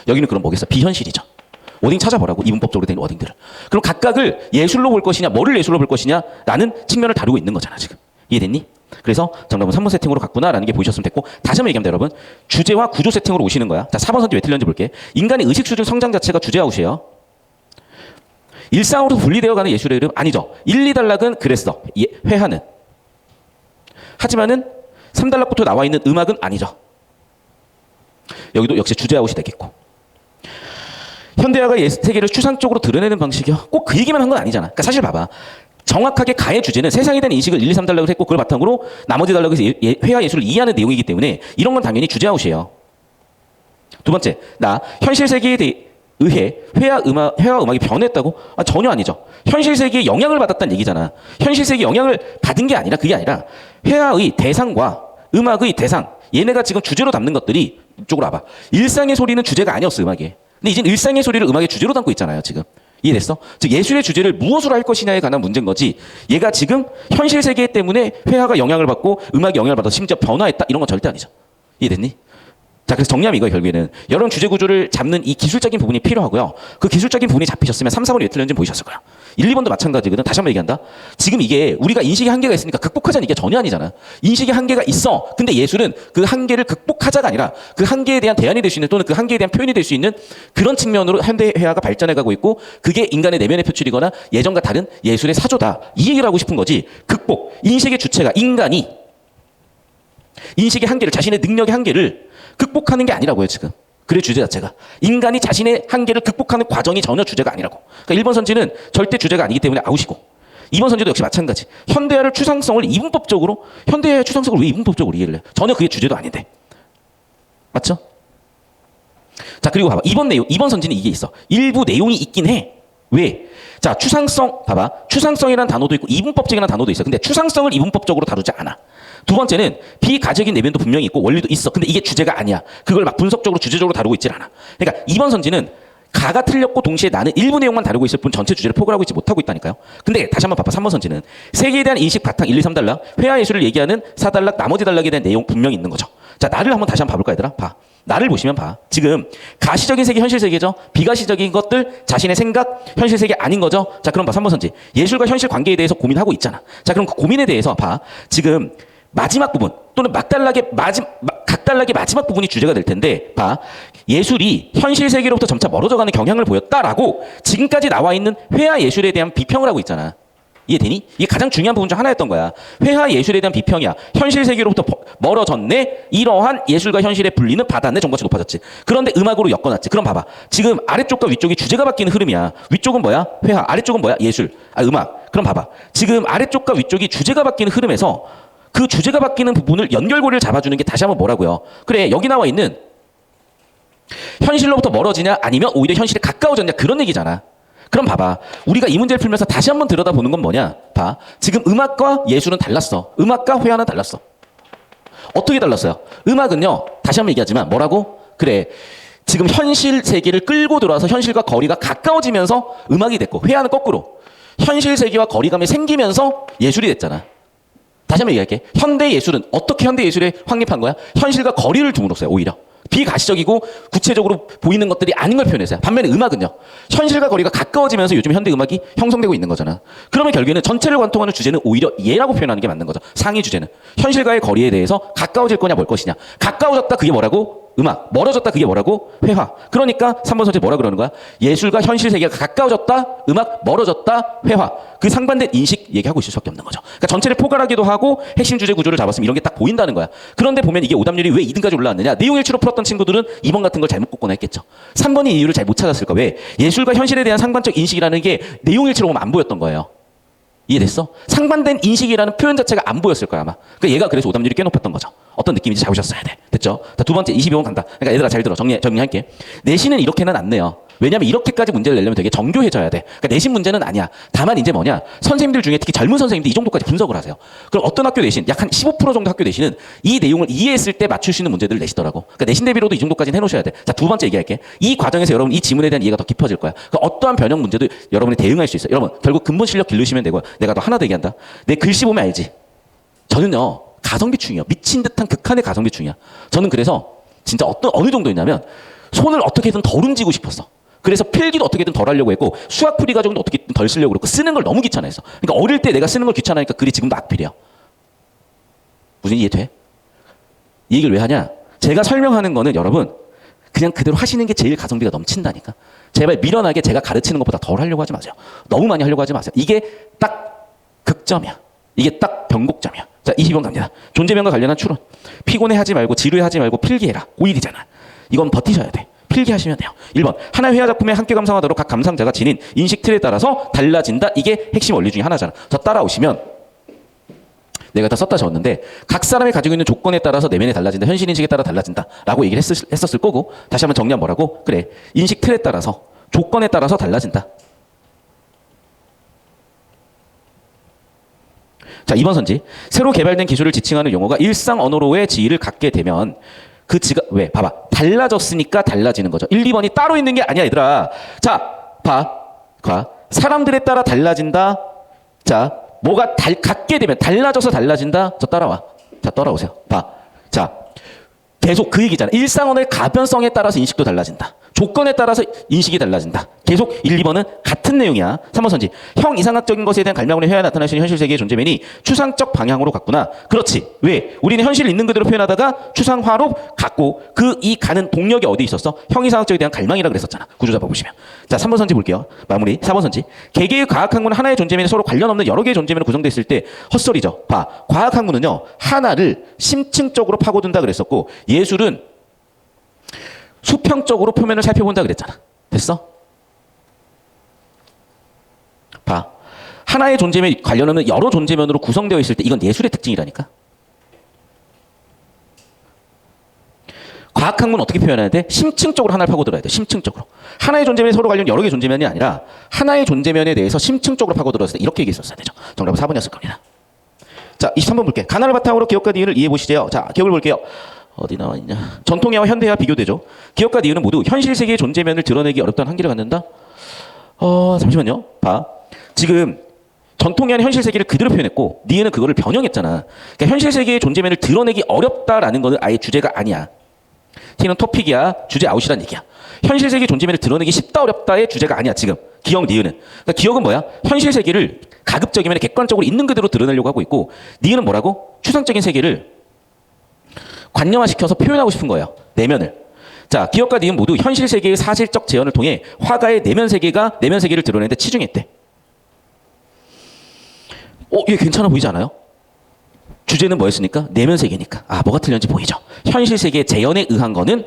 여기는 그럼 뭐겠어? 비현실이죠. 워딩 찾아보라고 이분법적으로 된 워딩들을. 그럼 각각을 예술로 볼 것이냐 뭐를 예술로 볼 것이냐 라는 측면을 다루고 있는 거잖아 지금. 이해됐니? 그래서 정답은 3번 세팅으로 갔구나라는 게 보이셨으면 됐고 다시 한번 얘기합니다 여러분. 주제와 구조 세팅으로 오시는 거야. 자 4번 선지 왜 틀렸는지 볼게. 인간의 의식수준 성장 자체가 주제 아웃이에요. 일상으로 분리되어가는 예술의 이름 아니죠. 1, 2단락은 그랬어. 회화는. 하지만은 3단락부터 나와 있는 음악은 아니죠. 여기도 역시 주제 아웃이 되겠고. 현대화가 세계를 추상적으로 드러내는 방식이요. 꼭 그 얘기만 한 건 아니잖아. 그러니까 사실 봐봐. 정확하게 가의 주제는 세상에 대한 인식을 1, 2, 3단락을 했고 그걸 바탕으로 나머지 단락에서 회화 예술을 이해하는 내용이기 때문에 이런 건 당연히 주제 아웃이에요. 두 번째, 나 현실 세계에 의해 회화 음악이 변했다고? 전혀 아니죠. 현실 세계에 영향을 받았다는 얘기잖아. 현실 세계에 영향을 받은 게 아니라 그게 아니라 회화의 대상과 음악의 대상 얘네가 지금 주제로 담는 것들이 이쪽으로 와봐. 일상의 소리는 주제가 아니었어, 음악에. 근데 이젠 일상의 소리를 음악의 주제로 담고 있잖아요, 지금. 이해됐어? 즉 예술의 주제를 무엇으로 할 것이냐에 관한 문제인 거지. 얘가 지금 현실 세계 때문에 회화가 영향을 받고 음악이 영향을 받아서 심지어 변화했다 이런 건 절대 아니죠. 이해됐니? 자, 그래서 정리하면 이거예요, 결국에는. 여러분 주제 구조를 잡는 이 기술적인 부분이 필요하고요. 그 기술적인 부분이 잡히셨으면 3, 4번이 왜 틀렸는지 보이셨을 거야. 1, 2번도 마찬가지거든. 다시 한번 얘기한다. 지금 이게 우리가 인식의 한계가 있으니까 극복하자는 이게 전혀 아니잖아. 인식의 한계가 있어. 근데 예술은 그 한계를 극복하자가 아니라 그 한계에 대한 대안이 될 수 있는 또는 그 한계에 대한 표현이 될 수 있는 그런 측면으로 현대회화가 발전해가고 있고 그게 인간의 내면의 표출이거나 예전과 다른 예술의 사조다. 이 얘기를 하고 싶은 거지. 극복. 인식의 주체가 인간이 인식의 한계를 자신의 능력의 한계를 극복하는 게 아니라고요, 지금. 그래 주제 자체가. 인간이 자신의 한계를 극복하는 과정이 전혀 주제가 아니라고. 그러니까 1번 선지는 절대 주제가 아니기 때문에 아웃이고 2번 선지도 역시 마찬가지. 현대화를 추상성을 이분법적으로 현대화의 추상성을 왜 이분법적으로 이해를 해? 전혀 그게 주제도 아닌데. 맞죠? 자, 그리고 봐봐. 2번 내용, 2번 선지는 이게 있어. 일부 내용이 있긴 해. 왜? 자, 추상성, 봐봐. 추상성이라는 단어도 있고 이분법적이라는 단어도 있어. 근데 추상성을 이분법적으로 다루지 않아. 두 번째는 비가적인 내면도 분명히 있고 원리도 있어. 근데 이게 주제가 아니야. 그걸 막 분석적으로 주제적으로 다루고 있질 않아. 그러니까 2번 선지는 가가 틀렸고 동시에 나는 일부 내용만 다루고 있을 뿐 전체 주제를 포괄하고 있지 못하고 있다니까요. 근데 다시 한번 봐봐. 3번 선지는 세계에 대한 인식 바탕 1, 2, 3단락, 회화 예술을 얘기하는 4단락, 나머지 단락에 대한 내용 분명히 있는 거죠. 자, 나를 한번 다시 한번 봐볼까 얘들아? 봐. 나를 보시면 봐. 지금 가시적인 세계, 현실 세계죠. 비가시적인 것들, 자신의 생각, 현실 세계 아닌 거죠. 자, 그럼 봐. 3번 선지. 예술과 현실 관계에 대해서 고민하고 있잖아. 자, 그럼 그 고민에 대해서 봐. 지금 마지막 부분 또는 각 단락의 마지막 부분이 주제가 될 텐데 봐. 예술이 현실 세계로부터 점차 멀어져가는 경향을 보였다라고 지금까지 나와 있는 회화 예술에 대한 비평을 하고 있잖아. 이해되니? 이게 가장 중요한 부분 중 하나였던 거야. 회화 예술에 대한 비평이야. 현실 세계로부터 멀어졌네. 이러한 예술과 현실의 분리는 받았네. 정보치 높아졌지. 그런데 음악으로 엮어놨지. 그럼 봐봐. 지금 아래쪽과 위쪽이 주제가 바뀌는 흐름이야. 위쪽은 뭐야? 회화. 아래쪽은 뭐야? 예술. 음악. 그럼 봐봐. 지금 아래쪽과 위쪽이 주제가 바뀌는 흐름에서 그 주제가 바뀌는 부분을 연결고리를 잡아주는 게 다시 한번 뭐라고요? 그래, 여기 나와 있는 현실로부터 멀어지냐 아니면 오히려 현실에 가까워졌냐 그런 얘기잖아. 그럼 봐봐. 우리가 이 문제를 풀면서 다시 한번 들여다보는 건 뭐냐? 봐. 지금 음악과 예술은 달랐어. 음악과 회화는 달랐어. 어떻게 달랐어요? 음악은요. 다시 한번 얘기하지만 뭐라고? 그래. 지금 현실 세계를 끌고 들어와서 현실과 거리가 가까워지면서 음악이 됐고 회화는 거꾸로. 현실 세계와 거리감이 생기면서 예술이 됐잖아. 다시 한번 얘기할게. 현대 예술은 어떻게 현대 예술에 확립한 거야? 현실과 거리를 둠으로써요. 오히려. 비가시적이고 구체적으로 보이는 것들이 아닌 걸 표현해서요. 반면에 음악은요. 현실과 거리가 가까워지면서 요즘 현대 음악이 형성되고 있는 거잖아. 그러면 결국에는 전체를 관통하는 주제는 오히려 얘라고 표현하는 게 맞는 거죠. 상위 주제는. 현실과의 거리에 대해서 가까워질 거냐 멀 것이냐. 가까워졌다 그게 뭐라고? 음악. 멀어졌다 그게 뭐라고? 회화. 그러니까 3번 선제 뭐라 그러는 거야? 예술과 현실 세계가 가까워졌다. 음악. 멀어졌다. 회화. 그 상반된 인식 얘기하고 있을 수밖에 없는 거죠. 그러니까 전체를 포괄하기도 하고 핵심 주제 구조를 잡았으면 이런 게 딱 보인다는 거야. 그런데 보면 이게 오답률이 왜 2등까지 올라왔느냐? 내용 일치로 풀었던 친구들은 2번 같은 걸 잘못 꽂거나 했겠죠. 3번이 이유를 잘 못 찾았을까? 왜? 예술과 현실에 대한 상반적 인식이라는 게 내용 일치로 보면 안 보였던 거예요. 이해됐어? 상반된 인식이라는 표현 자체가 안 보였을 거야 아마. 그러니까 얘가 그래서 오답률이 꽤 높았던 거죠. 어떤 느낌인지 잡으셨어야 돼. 됐죠? 자, 두 번째 22번 간다. 그러니까 얘들아 잘 들어. 정리할게. 내신은 이렇게는 안 내요. 왜냐하면 이렇게까지 문제를 내려면 되게 정교해져야 돼. 그러니까 내신 문제는 아니야. 다만 이제 뭐냐. 선생님들 중에 특히 젊은 선생님들 이 정도까지 분석을 하세요. 그럼 어떤 학교 내신, 약 한 15% 정도 학교 내신은 이 내용을 이해했을 때 맞출 수 있는 문제들을 내시더라고. 그러니까 내신 대비로도 이 정도까지는 해놓으셔야 돼. 자, 두 번째 얘기할게. 이 과정에서 여러분 이 지문에 대한 이해가 더 깊어질 거야. 그러니까 어떠한 변형 문제도 여러분이 대응할 수 있어요. 여러분 결국 근본 실력 기르시면 되고 내가 더 하나 더 얘기한다. 내 글씨 보면 알지. 저는요. 가성비충이요. 미친 듯한 극한의 가성비충이야. 저는 그래서 진짜 어느 정도였냐면 손을 어떻게든 덜 움직이고 싶었어. 그래서 필기도 어떻게든 덜 하려고 했고 수학 풀이 과정도 어떻게든 덜 쓰려고 그랬고 쓰는 걸 너무 귀찮아했어. 그러니까 어릴 때 내가 쓰는 걸 귀찮아하니까 글이 지금도 악필이야. 무슨 이해돼? 이 얘기를 왜 하냐? 제가 설명하는 거는 여러분 그냥 그대로 하시는 게 제일 가성비가 넘친다니까. 제발 미련하게 제가 가르치는 것보다 덜 하려고 하지 마세요. 너무 많이 하려고 하지 마세요. 이게 딱 극점이야. 이게 딱 변곡점이야. 자, 20번 갑니다. 존재명과 관련한 추론. 피곤해하지 말고 지루해하지 말고 필기해라. 5일이잖아. 이건 버티셔야 돼. 필기하시면 돼요. 1번. 하나의 회화 작품에 함께 감상하도록 각 감상자가 지닌 인식 틀에 따라서 달라진다. 이게 핵심 원리 중에 하나잖아. 저 따라오시면 내가 다 썼다 적었는데 각 사람이 가지고 있는 조건에 따라서 내면이 달라진다. 현실 인식에 따라 달라진다. 라고 얘기를 했었을 거고 다시 한번 정리하면 뭐라고? 그래. 인식 틀에 따라서 조건에 따라서 달라진다. 자, 2번 선지. 새로 개발된 기술을 지칭하는 용어가 일상 언어로의 지위를 갖게 되면 그 지가 왜? 봐봐. 달라졌으니까 달라지는 거죠. 1, 2번이 따로 있는 게 아니야, 얘들아. 자, 봐. 사람들에 따라 달라진다. 자, 뭐가 같게 되면 달라져서 달라진다. 저 따라와. 자, 따라오세요. 봐. 자, 계속 그 얘기잖아. 일상언어의 가변성에 따라서 인식도 달라진다. 조건에 따라서 인식이 달라진다. 계속 1, 2번은 같은 내용이야. 3번 선지. 형 이상학적인 것에 대한 갈망으로 해야 나타날 수 있는 현실 세계의 존재면이 추상적 방향으로 갔구나. 그렇지. 왜? 우리는 현실을 있는 그대로 표현하다가 추상화로 갔고 이 가는 동력이 어디 있었어? 형 이상학적에 대한 갈망이라 그랬었잖아. 구조 잡아보시면. 자, 3번 선지 볼게요. 마무리. 4번 선지. 개개의 과학학문은 하나의 존재면이 서로 관련 없는 여러 개의 존재면으로 구성됐을 때 헛소리죠. 봐. 과학학문은요. 하나를 심층적으로 파고든다 그랬었고 예술은 수평적으로 표면을 살펴본다 그랬잖아. 됐어? 봐. 하나의 존재면 관련 없는 여러 존재면으로 구성되어 있을 때 이건 예술의 특징이라니까. 과학학문은 어떻게 표현해야 돼? 심층적으로 하나를 파고들어야 돼. 심층적으로. 하나의 존재면이 서로 관련 여러 개의 존재면이 아니라 하나의 존재면에 대해서 심층적으로 파고들었을 때 이렇게 얘기했었어야 되죠. 정답은 4번이었을 겁니다. 자, 23번 볼게. 가나를 바탕으로 기억과 니은을 이해해 보시죠. 자, 기억을 볼게요. 어디 나와 있냐? 전통예와 현대와 비교되죠. 기억과 니은은 모두 현실 세계의 존재면을 드러내기 어렵다는 한계를 갖는다. 잠시만요. 봐. 지금 전통예는 현실 세계를 그대로 표현했고 니은은 그거를 변형했잖아. 그러니까 현실 세계의 존재면을 드러내기 어렵다라는 거는 아예 주제가 아니야. T는 토픽이야. 주제 아웃이란 얘기야. 현실 세계의 존재면을 드러내기 쉽다 어렵다의 주제가 아니야. 지금 기억 니은은. 그러니까 기억은 뭐야? 현실 세계를 가급적이면 객관적으로 있는 그대로 드러내려고 하고 있고 니은은 뭐라고? 추상적인 세계를 관념화시켜서 표현하고 싶은 거예요. 내면을. 자, 기억과 니은 모두 현실 세계의 사실적 재현을 통해 화가의 내면 세계를 드러내는데 치중했대. 이게 괜찮아 보이지 않아요? 주제는 뭐였습니까? 내면 세계니까. 뭐가 틀렸는지 보이죠? 현실 세계의 재현에 의한 거는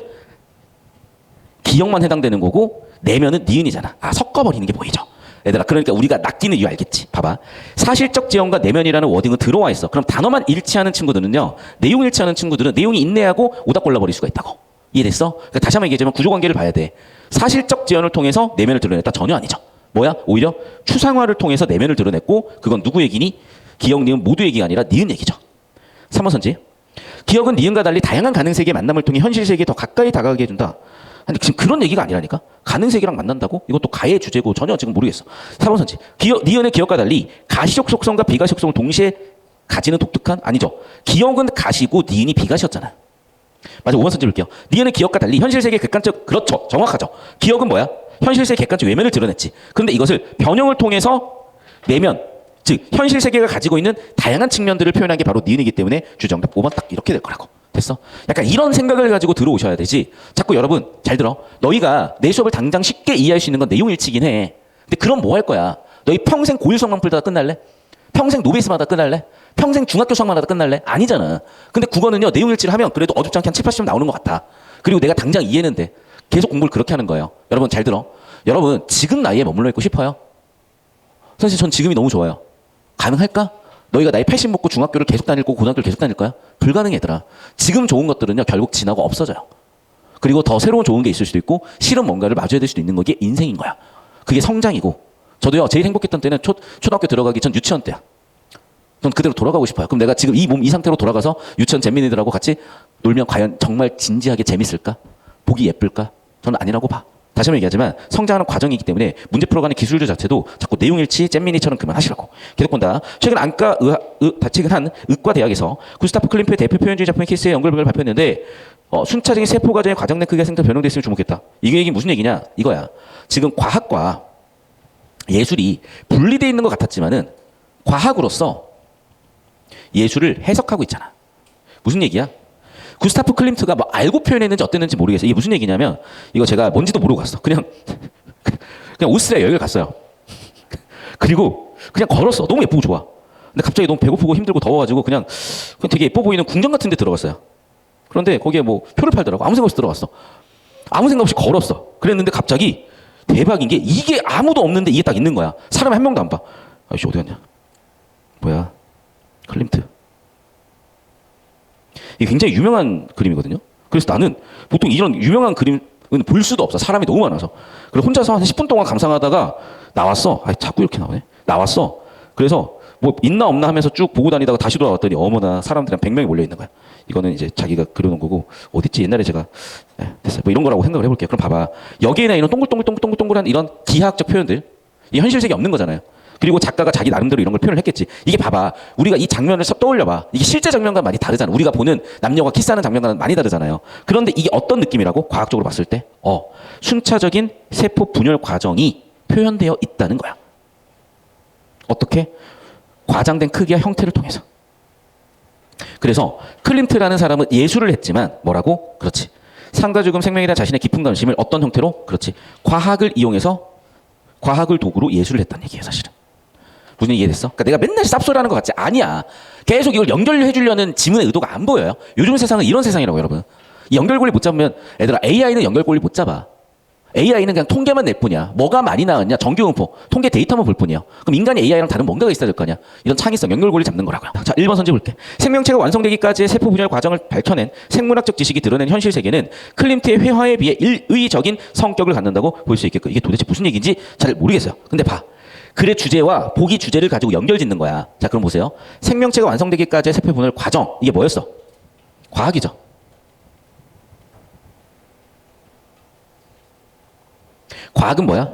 기억만 해당되는 거고 내면은 니은이잖아. 섞어버리는 게 보이죠? 얘들아, 그러니까 우리가 낚이는 이유 알겠지? 봐봐. 사실적 재현과 내면이라는 워딩은 들어와 있어. 그럼 단어만 일치하는 친구들은요. 내용 일치하는 친구들은 내용이 인내하고 오다 골라버릴 수가 있다고. 이해됐어? 그러니까 다시 한번 얘기하자면 구조관계를 봐야 돼. 사실적 재현을 통해서 내면을 드러냈다? 전혀 아니죠. 뭐야? 오히려 추상화를 통해서 내면을 드러냈고 그건 누구 얘기니? 기억, 니은 모두 얘기가 아니라 니은 얘기죠. 3번 선지. 기억은 니은과 달리 다양한 가능 세계의 만남을 통해 현실 세계에 더 가까이 다가가게 해준다. 근데 지금 그런 얘기가 아니라니까? 가능 세계랑 만난다고? 이것도 가의 주제고 전혀 지금 모르겠어. 4번 선지. 니은의 기억과 달리 가시적 속성과 비가시적 속성을 동시에 가지는 독특한? 아니죠. 기억은 가시고 니은이 비가시였잖아. 맞아. 5번 선지 볼게요. 니은의 기억과 달리 현실 세계의 객관적, 그렇죠. 정확하죠. 기억은 뭐야? 현실 세계 객관적 외면을 드러냈지. 그런데 이것을 변형을 통해서 내면, 즉 현실 세계가 가지고 있는 다양한 측면들을 표현한 게 바로 니은이기 때문에 주정답 5번 딱 이렇게 될 거라고. 됐어? 약간 이런 생각을 가지고 들어오셔야 되지. 자꾸 여러분 잘 들어. 너희가 내 수업을 당장 쉽게 이해할 수 있는 건 내용 일치긴 해. 근데 그럼 뭐 할 거야? 너희 평생 고일 수학만 풀다가 끝날래? 평생 노베이스마다 끝날래? 평생 중학교 수학만 하다 끝날래? 아니잖아. 근데 국어는요. 내용 일치를 하면 그래도 어줍지 않게 한 7, 80점 나오는 것 같아. 그리고 내가 당장 이해는 돼. 계속 공부를 그렇게 하는 거예요. 여러분 잘 들어. 여러분 지금 나이에 머물러 있고 싶어요? 선생님 전 지금이 너무 좋아요. 가능할까? 너희가 나이 80 먹고 중학교를 계속 다닐 거고 고등학교를 계속 다닐 거야? 불가능해 얘들아. 지금 좋은 것들은요. 결국 지나고 없어져요. 그리고 더 새로운 좋은 게 있을 수도 있고 싫은 뭔가를 마주해야 될 수도 있는 게 인생인 거야. 그게 성장이고. 저도요. 제일 행복했던 때는 초등학교 들어가기 전 유치원 때야. 전 그대로 돌아가고 싶어요. 그럼 내가 지금 이 몸 이 상태로 돌아가서 유치원 잼민이들하고 같이 놀면 과연 정말 진지하게 재밌을까? 보기 예쁠까? 저는 아니라고 봐. 다시 한번 얘기하지만 성장하는 과정이기 때문에 문제 풀어가는 기술들 자체도 자꾸 내용일치 잼민이처럼 그만하시라고. 계속 본다. 최근 최근 한 의과 대학에서 구스타프 클림프의 대표 표현주의 작품의 케이스의 연결본을 발표했는데 순차적인 세포 과정의 과정 내 크기가 생겨 변형됐으면 주목했다. 이게 얘기 무슨 얘기냐? 이거야. 지금 과학과 예술이 분리되어 있는 것 같았지만은 과학으로서 예술을 해석하고 있잖아. 무슨 얘기야? 구스타프 클림트가 뭐 알고 표현했는지 어땠는지 모르겠어요. 이게 무슨 얘기냐면 이거 제가 뭔지도 모르고 갔어. 그냥 오스트리아 여행을 갔어요. 그리고 그냥 걸었어. 너무 예쁘고 좋아. 근데 갑자기 너무 배고프고 힘들고 더워가지고 그냥 되게 예뻐 보이는 궁전 같은 데 들어갔어요. 그런데 거기에 뭐 표를 팔더라고. 아무 생각 없이 들어갔어. 아무 생각 없이 걸었어. 그랬는데 갑자기 대박인 게 이게 아무도 없는데 이게 딱 있는 거야. 사람이 한 명도 안 봐. 아이씨 어디 갔냐? 뭐야? 클림트. 이게 굉장히 유명한 그림이거든요. 그래서 나는 보통 이런 유명한 그림은 볼 수도 없어. 사람이 너무 많아서. 그래서 혼자서 한 10분 동안 감상하다가 나왔어. 자꾸 이렇게 나오네. 나왔어. 그래서 뭐 있나 없나 하면서 쭉 보고 다니다가 다시 돌아왔더니 어머나 사람들이 한 100명이 몰려 있는 거야. 이거는 이제 자기가 그려놓은 거고 어딨지 옛날에 제가 됐어요. 뭐 이런 거라고 생각을 해볼게요. 그럼 봐봐. 여기에나 이런 동글동글동글동글한 이런 기하학적 표현들 이 현실 세계 없는 거잖아요. 그리고 작가가 자기 나름대로 이런 걸 표현을 했겠지. 이게 봐봐. 우리가 이 장면을 떠올려봐. 이게 실제 장면과 많이 다르잖아. 우리가 보는 남녀가 키스하는 장면과는 많이 다르잖아요. 그런데 이게 어떤 느낌이라고? 과학적으로 봤을 때 순차적인 세포 분열 과정이 표현되어 있다는 거야. 어떻게? 과장된 크기와 형태를 통해서. 그래서 클림트라는 사람은 예술을 했지만 뭐라고? 그렇지. 삶과 죽음, 생명에 대한 자신의 깊은 관심을 어떤 형태로? 그렇지. 과학을 이용해서 과학을 도구로 예술을 했다는 얘기예요, 사실은. 무슨 얘기 이해됐어? 그러니까 내가 맨날 쌉소리하는 것 같지? 아니야. 계속 이걸 연결해 주려는 지문의 의도가 안 보여요. 요즘 세상은 이런 세상이라고 여러분. 이 연결고리 못 잡으면 애들아 AI는 연결고리 못 잡아. AI는 그냥 통계만 낼 뿐이야. 뭐가 많이 나왔냐? 정규분포. 통계 데이터만 볼 뿐이야. 그럼 인간이 AI랑 다른 뭔가가 있어야 될 거 아니야? 이런 창의성, 연결고리를 잡는 거라고요. 자, 1번 선지 볼게. 생명체가 완성되기까지의 세포 분열 과정을 밝혀낸 생물학적 지식이 드러낸 현실 세계는 클림트의 회화에 비해 일의적인 성격을 갖는다고 볼 수 있겠고 이게 도대체 무슨 얘기인지 잘 모르겠어요. 근데 봐. 글의 주제와 보기 주제를 가지고 연결 짓는 거야. 자, 그럼 보세요. 생명체가 완성되기까지의 세포 분열 과정. 이게 뭐였어? 과학이죠. 과학은 뭐야?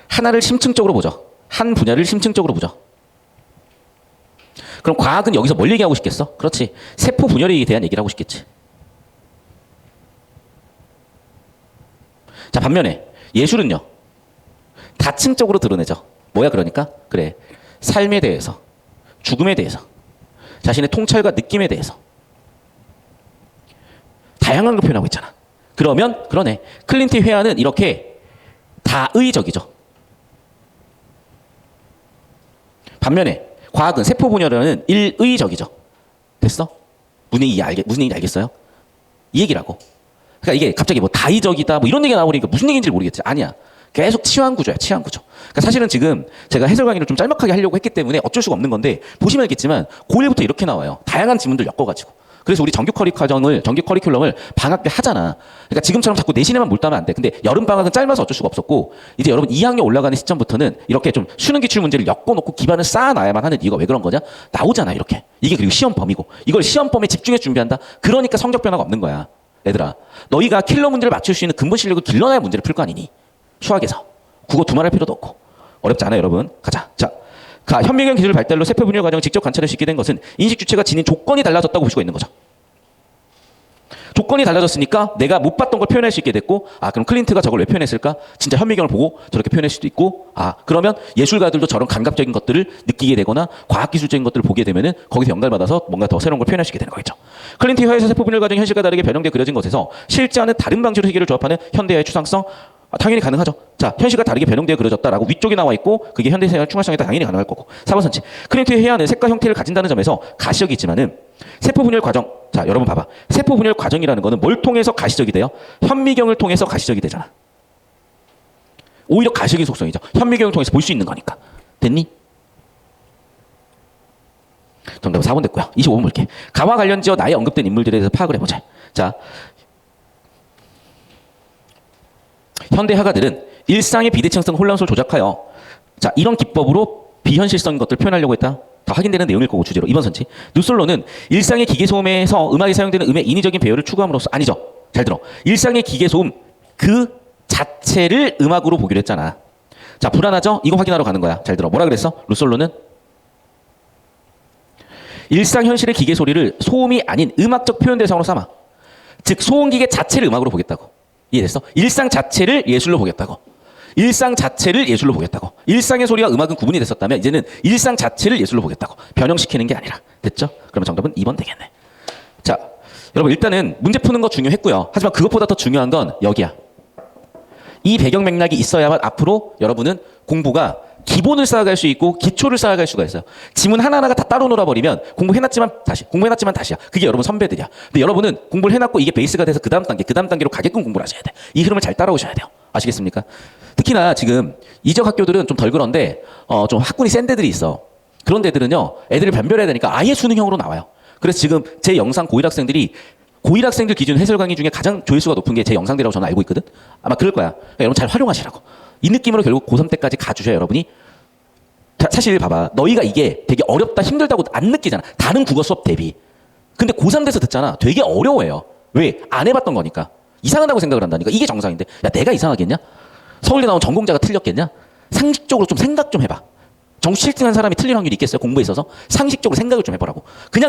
하나를 심층적으로 보죠. 한 분야를 심층적으로 보죠. 그럼 과학은 여기서 뭘 얘기하고 싶겠어? 그렇지. 세포 분열에 대한 얘기를 하고 싶겠지. 자, 반면에 예술은요. 다층적으로 드러내죠. 뭐야 그러니까? 그래. 삶에 대해서, 죽음에 대해서, 자신의 통찰과 느낌에 대해서 다양한 걸 표현하고 있잖아. 그러면 그러네. 클린트의 회화는 이렇게 다의적이죠. 반면에 과학은 세포 분열은 일의적이죠. 됐어? 무슨 얘기인지 알겠어요? 이 얘기라고. 그러니까 이게 갑자기 뭐 다의적이다 뭐 이런 얘기가 나오니까 무슨 얘기인지 모르겠지. 아니야. 계속 치환 구조야, 치환 구조. 그러니까 사실은 지금 제가 해설 강의를 좀 짤막하게 하려고 했기 때문에 어쩔 수가 없는 건데 보시면 알겠지만 고1부터 이렇게 나와요. 다양한 지문들 엮어가지고. 그래서 우리 정규 커리큘럼을 방학 때 하잖아. 그러니까 지금처럼 자꾸 내신에만 몰두하면 안 돼. 근데 여름 방학은 짧아서 어쩔 수가 없었고 이제 여러분 2학년 올라가는 시점부터는 이렇게 좀 수능 기출 문제를 엮어놓고 기반을 쌓아놔야만 하는 이유가 왜 그런 거냐? 나오잖아 이렇게. 이게 그리고 시험 범위고 이걸 시험 범위에 집중해서 준비한다. 그러니까 성적 변화가 없는 거야. 얘들아, 너희가 킬러 문제를 맞출 수 있는 근본 실력을 길러놔야 문제를 풀 거 아니니? 수학에서. 국어 두말할 필요도 없고. 어렵지 않아요, 여러분. 가자. 자, 현미경 기술 발달로 세포 분열 과정을 직접 관찰할 수 있게 된 것은 인식 주체가 지닌 조건이 달라졌다고 볼 수가 있는 거죠. 조건이 달라졌으니까 내가 못 봤던 걸 표현할 수 있게 됐고, 그럼 클린트가 저걸 왜 표현했을까? 진짜 현미경을 보고 저렇게 표현할 수도 있고, 그러면 예술가들도 저런 감각적인 것들을 느끼게 되거나 과학기술적인 것들을 보게 되면은 거기서 영감받아서 뭔가 더 새로운 걸 표현할 수 있게 되는 거겠죠. 클린트의 화에서 세포 분열 과정이 현실과 다르게 변형되어 그려진 것에서 실제와는 다른 방식으로 세계를 조합하는 현대화의 추상성, 당연히 가능하죠. 자, 현실과 다르게 변형되어 그려졌다라고 위쪽에 나와 있고 그게 현대생활 충활성에 당연히 가능할 거고. 4번 선지. 클린트의 회화는 색과 형태를 가진다는 점에서 가시적이 있지만은 세포 분열 과정. 자, 여러분 봐봐. 세포 분열 과정이라는 거는 뭘 통해서 가시적이 돼요? 현미경을 통해서 가시적이 되잖아. 오히려 가시적인 속성이죠. 현미경을 통해서 볼 수 있는 거니까. 됐니? 정답은 4번 됐고요. 25번 볼게. 가와 관련지어 나의 언급된 인물들에 대해서 파악을 해보자. 자, 현대 화가들은 일상의 비대칭성 혼란을 조작하여 자 이런 기법으로 비현실성인 것들을 표현하려고 했다. 다 확인되는 내용일 거고 주제로. 2번 선지. 누솔로는 일상의 기계 소음에서 음악에 사용되는 음의 인위적인 배열을 추구함으로써 아니죠. 잘 들어. 일상의 기계 소음 그 자체를 음악으로 보기로 했잖아. 자, 불안하죠? 이거 확인하러 가는 거야. 잘 들어. 뭐라 그랬어? 루솔로는 일상 현실의 기계 소리를 소음이 아닌 음악적 표현 대상으로 삼아. 즉 소음기계 자체를 음악으로 보겠다고. 이해됐어? 일상 자체를 예술로 보겠다고. 일상 자체를 예술로 보겠다고. 일상의 소리와 음악은 구분이 됐었다면 이제는 일상 자체를 예술로 보겠다고. 변형시키는 게 아니라. 됐죠? 그러면 정답은 2번 되겠네. 자, 여러분 일단은 문제 푸는 거 중요했고요. 하지만 그것보다 더 중요한 건 여기야. 이 배경 맥락이 있어야만 앞으로 여러분은 공부가 기본을 쌓아갈 수 있고 기초를 쌓아갈 수가 있어요. 지문 하나하나가 다 따로 놀아버리면 공부해놨지만 다시야. 그게 여러분 선배들이야. 근데 여러분은 공부를 해놨고 이게 베이스가 돼서 그 다음 단계로 가게끔 공부를 하셔야 돼. 이 흐름을 잘 따라오셔야 돼요. 아시겠습니까? 특히나 지금 이적 학교들은 좀 덜 그런데 좀 학군이 센 데들이 있어. 그런 데들은요. 애들을 변별해야 되니까 아예 수능형으로 나와요. 그래서 지금 제 영상 고1 학생들 기준 해설 강의 중에 가장 조회수가 높은 게 제 영상들이라고 저는 알고 있거든. 아마 그럴 거야. 그러니까 여러분 잘 활용하시라고. 이 느낌으로 결국 고3 때까지 가주셔야 여러분이 사실 봐봐. 너희가 이게 되게 어렵다 힘들다고 안 느끼잖아. 다른 국어 수업 대비. 근데 고3 돼서 듣잖아. 되게 어려워해요. 왜? 안 해봤던 거니까. 이상하다고 생각을 한다니까. 이게 정상인데. 야, 내가 이상하겠냐? 서울대 나온 전공자가 틀렸겠냐? 상식적으로 좀 생각 좀 해봐. 정시 7등한 사람이 틀릴 확률이 있겠어요? 공부에 있어서? 상식적으로 생각을 좀 해보라고. 그냥